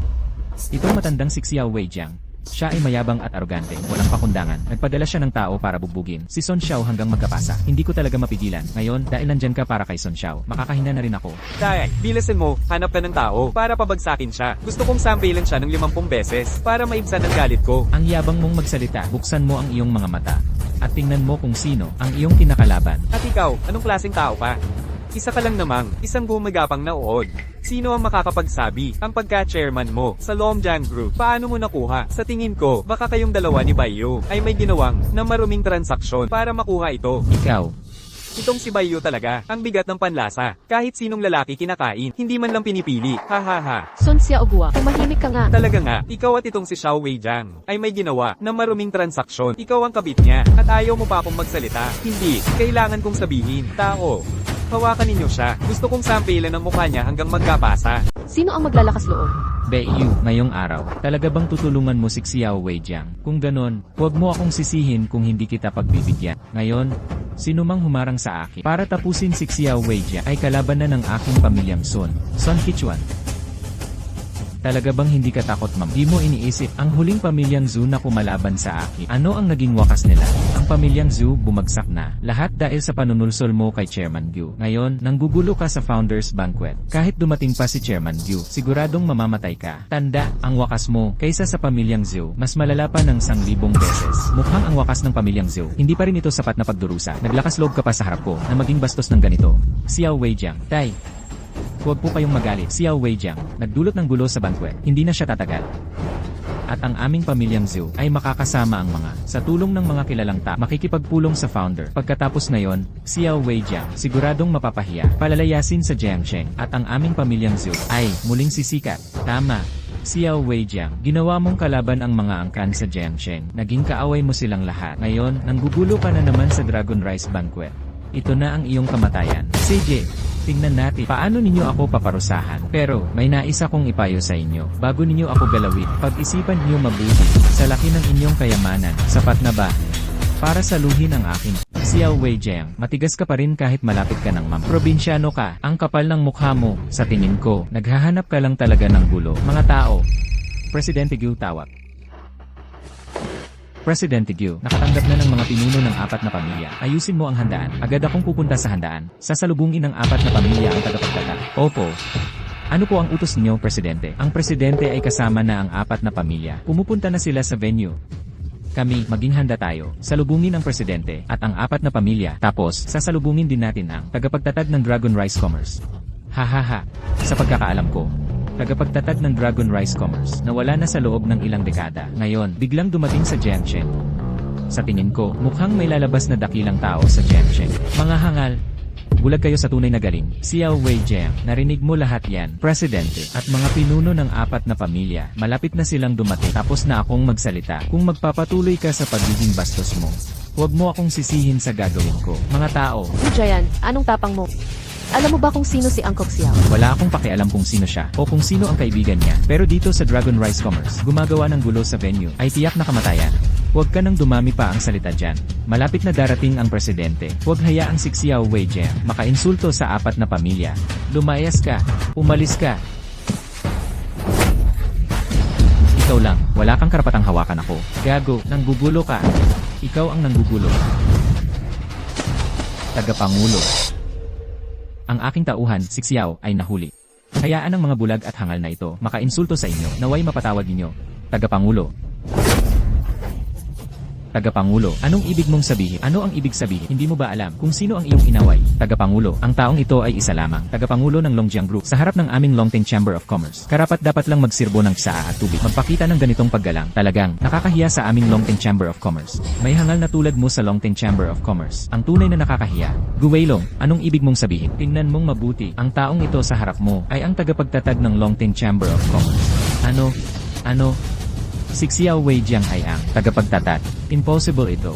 itong matandang si Xiao Weijiang, Siya ay mayabang at arogante, walang pakundangan. Nagpadala siya ng tao para bugbugin si Sun Xiao hanggang magkapasa. Hindi ko talaga mapigilan. Ngayon, dahil nandyan ka para kay Sun Xiao, makakahina na rin ako. Tay, bilasin mo, hanap ka ng tao para pabagsakin siya. Gusto kong sampilan siya ng 50 beses para maibsan ang galit ko. Ang yabang mong magsalita, buksan mo ang iyong mga mata. At tingnan mo kung sino ang iyong kinakalaban. At ikaw, anong klaseng tao ka? Isa ka lang namang, isang gumagapang na uod. Sino ang makakapagsabi? Ang pagka-chairman mo sa Longjiang Group. Paano mo nakuha? Sa tingin ko, baka kayong dalawa ni Baiyu ay may ginawang na maruming transaksyon para makuha ito. Ikaw, Itong si Baiyu talaga, ang bigat ng panlasa. Kahit sinong lalaki kinakain, hindi man lang pinipili. Ha ha ha. Sun Xiaogua, tumahimik ka nga. Talaga nga, ikaw at itong si Xiao Weijiang ay may ginawa na maruming transaksyon. Ikaw ang kabit niya, at ayaw mo pa akong magsalita. Hindi, kailangan kong sabihin. Tao, hawakan ninyo siya. Gusto kong sampilan ang mukha niya hanggang magkapasa. Sino ang maglalakas loob? Beiyu, ngayong araw, talaga bang tutulungan mo si Xiao Weijiang? Kung ganon, huwag mo akong sisihin kung hindi kita pagbibigyan. Ngayon, sino mang humarang sa akin para tapusin si Xiao Weijiang ay kalaban na ng aking pamilyang Sun. Sun Qichuan. Talaga bang hindi ka takot, ma'am? Di mo iniisip ang huling pamilyang Zhu na kumalaban sa akin. Ano ang naging wakas nila? Ang pamilyang Zhu bumagsak na. Lahat dahil sa panunulsol mo kay Chairman Gyu. Ngayon, nanggugulo ka sa Founders Banquet. Kahit dumating pa si Chairman Gyu, siguradong mamamatay ka. Tanda, ang wakas mo, kaysa sa pamilyang Zhu, mas malala pa ng 1,000 beses. Mukhang ang wakas ng pamilyang Zhu, hindi pa rin ito sapat na pagdurusa. Naglakas loob ka pa sa harap ko na maging bastos ng ganito. Xiao Weijiang, tay. Huwag po kayong magalit. Xiao Weijiang, nagdulot ng gulo sa banquet. Hindi na siya tatagal. At ang aming pamilyang Zhu ay makakasama ang mga sa tulong ng mga kilalang makikipagpulong sa founder. Pagkatapos ngayon, Xiao Weijiang siguradong mapapahiya, palalayasin sa Jiangsheng at ang aming pamilyang Zhu ay muling sisikat. Tama. Xiao Weijiang, ginawa mong kalaban ang mga angkan sa Jiangsheng. Naging kaaway mo silang lahat. Ngayon, nanggugulo ka na naman sa Dragon Rice Banquet. Ito na ang iyong kamatayan. CJ, tingnan natin paano ninyo ako paparusahan. Pero, may nais akong ipayo sa inyo. Bago ninyo ako galawin, pag-isipan niyo mabuti. Sa laki ng inyong kayamanan, sapat na ba para saluhin ang akin? Xiao Weijiang, matigas ka pa rin kahit malapit ka ng probinsyano ka. Ang kapal ng mukha mo, sa tingin ko, naghahanap ka lang talaga ng gulo. Mga tao, Presidente Gyu tawag. Presidente Gyu, nakatanggap na ng mga pinuno ng 4 na pamilya. Ayusin mo ang handaan. Agad akong pupunta sa handaan. Sasalubungin ng 4 na pamilya ang tagapagtata. Opo. Ano po ang utos niyo, Presidente? Ang Presidente ay kasama na ang 4 na pamilya. Pumupunta na sila sa venue. Kami, maging handa tayo. Salubungin ang Presidente at ang 4 na pamilya. Tapos, sasalubungin din natin ang tagapagtatag ng Dragon Rice Commerce. Hahaha. Sa pagkakaalam ko, tagapagtatag ng Dragon Rice Commerce na wala na sa loob ng ilang dekada. Ngayon, biglang dumating sa Jiangsheng. Sa tingin ko, mukhang may lalabas na dakilang tao sa Jiangsheng. Mga hangal, bulag kayo sa tunay na galing. Xiao Weijiang, narinig mo lahat yan, Presidente. At mga pinuno ng 4 na pamilya, malapit na silang dumating. Tapos na akong magsalita. Kung magpapatuloy ka sa pagiging bastos mo, huwag mo akong sisihin sa gagawin ko. Mga tao, Hujayan, anong tapang mo? Alam mo ba kung sino si Angkok Xiao? wala akong pakialam kung sino siya o kung sino ang kaibigan niya. Pero dito sa Dragon Rice Commerce, gumagawa ng gulo sa venue, ay tiyak na kamatayan. Huwag ka nang dumami pa ang salita dyan. Malapit na darating ang Presidente. Huwag hayaang si Xiao Weijiang makainsulto sa 4 na pamilya. Lumayas ka. Umalis ka. Ikaw lang. Wala kang karapatang hawakan ako. Gago. Nanggugulo ka. Ikaw ang nanggugulo. Tagapangulo. Ang aking tauhan, si Xiao, ay nahuli. Hayaan ang mga bulag at hangal na ito makainsulto sa inyo. Naway mapatawad ninyo. Tagapangulo. Tagapangulo, anong ibig mong sabihin? Ano ang ibig sabihin? Hindi mo ba alam kung sino ang iyong inaway? Tagapangulo, ang taong ito ay isa lamang. Tagapangulo ng Longjiang Group sa harap ng aming Longteng Chamber of Commerce. Karapat dapat lang magsirbo ng tsaa at tubig. Magpakita ng ganitong paggalang. Talagang nakakahiya sa aming Longteng Chamber of Commerce. May hangal na tulad mo sa Longteng Chamber of Commerce. Ang tunay na nakakahiya. Guweilong, anong ibig mong sabihin? Tingnan mong mabuti. Ang taong ito sa harap mo ay ang tagapagtatag ng Longteng Chamber of Commerce. Ano? Si Xiao Weijiang ay ang tagapagtatag. Impossible ito.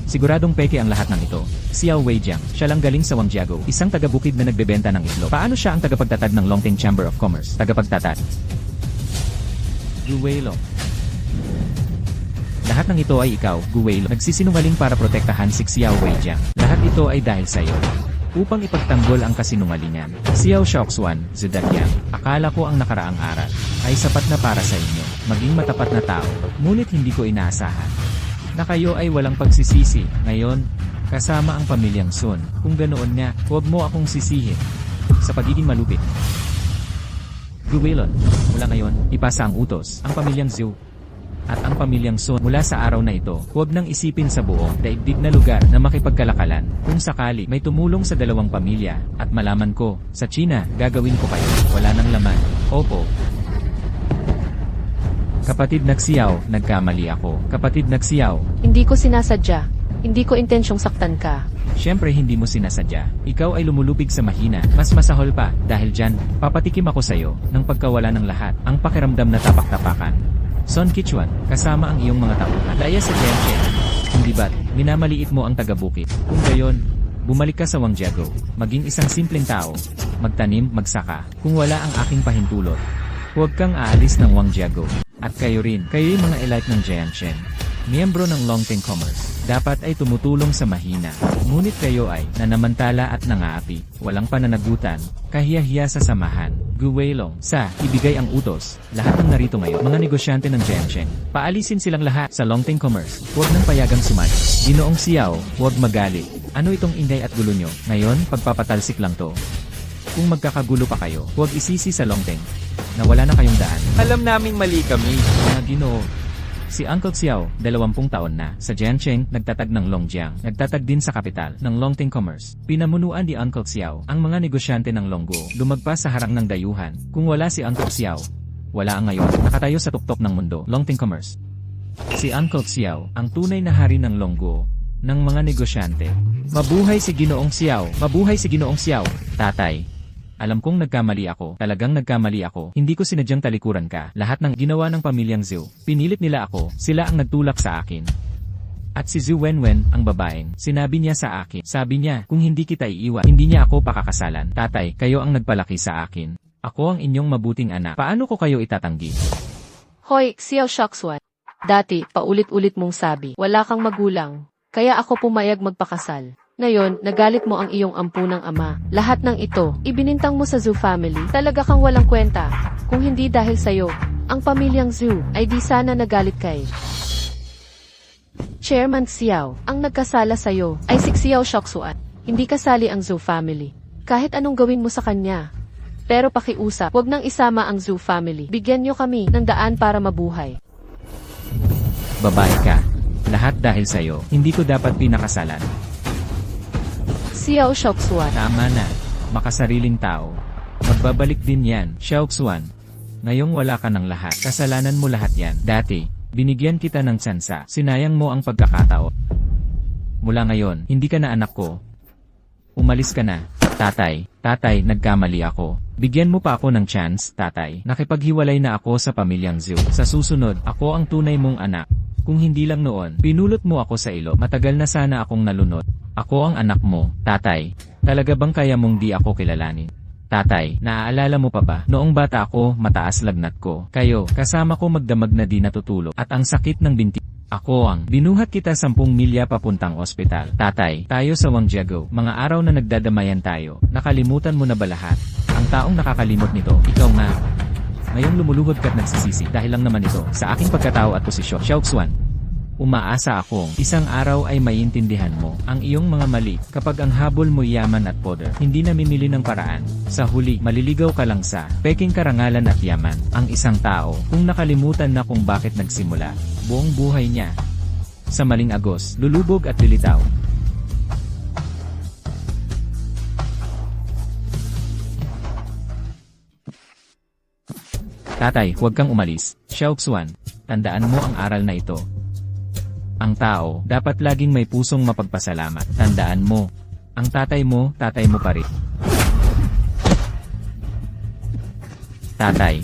Siguradong peke ang lahat ng ito. Xiao Weijiang, siya lang galing sa Wangjiago, isang taga-bukid na nagbebenta ng itlog. Paano siya ang tagapagtatag ng Longteng Chamber of Commerce? Tagapagtatag. Guweilong. Lahat ng ito ay ikaw, Guweilong. Nagsisinungaling para protektahan si Xiao Weijiang. Lahat ito ay dahil sa iyo. Upang ipagtanggol ang kasinungalingan. Xiao Shaoxuan, Zedakyan, akala ko ang nakaraang aral ay sapat na para sa inyo. maging matapat na tao, ngunit hindi ko inaasahan na kayo ay walang pagsisisi. Ngayon, kasama ang pamilyang Sun. Kung ganoon nga, huwag mo akong sisihin sa pagiging malupit. Guwelon, mula ngayon, ipasa ang utos, ang pamilyang Zhu at ang pamilyang Sun mula sa araw na ito. Huwag nang isipin sa buong daigdig na lugar na makipagkalakalan. Kung sakali may tumulong sa dalawang pamilya at malaman ko, sa China, gagawin ko kayo. Wala nang laman. Opo. Kapatid Naxiao, nagkamali ako. Kapatid Naxiao, Hindi ko sinasadya. Hindi ko intensyong saktan ka. syempre hindi mo sinasadya. Ikaw ay lumulupig sa mahina. Mas masahol pa, dahil dyan, papatikim ako sa'yo, ng pagkawala ng lahat, ang pakiramdam na tapak-tapakan. Son Kichuan, kasama ang iyong mga tauhan. Daya sa Tianche. Hindi ba't, minamaliit mo ang taga-bukit. Kung gayon, bumalik ka sa Wangjiago. Maging isang simpleng tao. Magtanim, magsaka. Kung wala ang aking pahintulot, huwag kang aalis ng Wangjiago. At kayo rin, kayo'y mga elite ng Jianshen. Miyembro ng Longting Commerce. Dapat ay tumutulong sa mahina. Ngunit kayo ay nanamantala at nangaapi. Walang pananagutan. Kahiya-hiya sa samahan. Guweilong. Sa, ibigay ang utos. Lahat ng narito ngayon, mga negosyante ng Jianshen. Paalisin silang lahat sa Longting Commerce. Huwag nang payagang sumali. Ginoong Xiao, huwag magalit. Ano itong ingay at gulo nyo? Ngayon, pagpapatalsik lang to. Kung magkakagulo pa kayo, huwag isisi sa Longting na wala na kayong daan. Alam naming mali kami. Mga Ginoo. Si Uncle Xiao, 20 taon na, sa Jiancheng, nagtatag ng Longjiang, nagtatag din sa kapital ng Longting Commerce. Pinamunuan ni Uncle Xiao ang mga negosyante ng Longguo, lumagpas sa harang ng dayuhan. Kung wala si Uncle Xiao, wala ang ngayon, nakatayo sa tuktok ng mundo, Longting Commerce. Si Uncle Xiao, ang tunay na hari ng Longguo, ng mga negosyante. Mabuhay si Ginoong Xiao! Mabuhay si Ginoong Xiao! Tatay, alam kong nagkamali ako, talagang nagkamali ako, hindi ko sinadyang talikuran ka. Lahat ng ginawa ng pamilyang Zhu, pinilit nila ako, sila ang nagtulak sa akin. At si Zhu Wenwen, ang babaeng, sinabi niya sa akin, sabi niya, kung hindi kita iiwan, hindi niya ako pakakasalan. Tatay, kayo ang nagpalaki sa akin. Ako ang inyong mabuting anak. Paano ko kayo itatanggi? Hoy, Xiao Shaxuan. Dati, paulit-ulit mong sabi, wala kang magulang. Kaya ako pumayag magpakasal. Ngayon, nagalit mo ang iyong ampunang ama. Lahat ng ito, ibinintang mo sa Zhu family. Talaga kang walang kwenta. Kung hindi dahil sa'yo, ang pamilyang Zhu ay di sana nagalit kay Chairman Xiao. Ang nagkasala sa'yo ay si Xiao Shaxuan. Hindi kasali ang Zhu family. Kahit anong gawin mo sa kanya. Pero pakiusap, wag nang isama ang Zhu family. Bigyan niyo kami ng daan para mabuhay. Babae ka. Lahat dahil sa'yo, hindi ko dapat pinakasalan. Xiao Shaxuan. Tama na. Makasariling tao. Magbabalik din yan, Xiaoxuan. Ngayong wala ka ng lahat. Kasalanan mo lahat yan. Dati, binigyan kita ng tsansa. Sinayang mo ang pagkakataon. Mula ngayon, hindi ka na anak ko. Umalis ka na. Tatay, nagkamali ako. Bigyan mo pa ako ng chance, tatay. Nakipaghiwalay na ako sa pamilyang Zhu. Sa susunod, ako ang tunay mong anak. Kung hindi lang noon, pinulot mo ako sa ilo. Matagal na sana akong nalunod. Ako ang anak mo, tatay. Talaga bang kaya mong di ako kilalanin? Tatay, naaalala mo pa ba? Noong bata ako, mataas lagnat ko. Kayo, kasama ko magdamag na di natutulog. At ang sakit ng binti. Ako ang binuhat kita 10 milya papuntang ospital. Tatay, tayo sa Wangjiago. Mga araw na nagdadamayan tayo. Nakalimutan mo na ba lahat? Ang taong nakakalimot nito, ikaw nga. Ngayong lumuluhod ka't nagsisisi dahil lang naman ito sa aking pagkatao at posisyon. Xiaoxuan. Umaasa akong isang araw ay maiintindihan mo ang iyong mga mali kapag ang habol mo yaman at poder. Hindi namimili ng paraan. Sa huli, maliligaw ka lang sa peking karangalan at yaman. Ang isang tao, kung nakalimutan na kung bakit nagsimula, buong buhay niya sa maling agos, lulubog at lilitaw. Tatay, huwag kang umalis. Xiaoxuan, tandaan mo ang aral na ito. Ang tao, dapat laging may pusong mapagpasalamat. Tandaan mo, ang tatay mo pa rin. Tatay,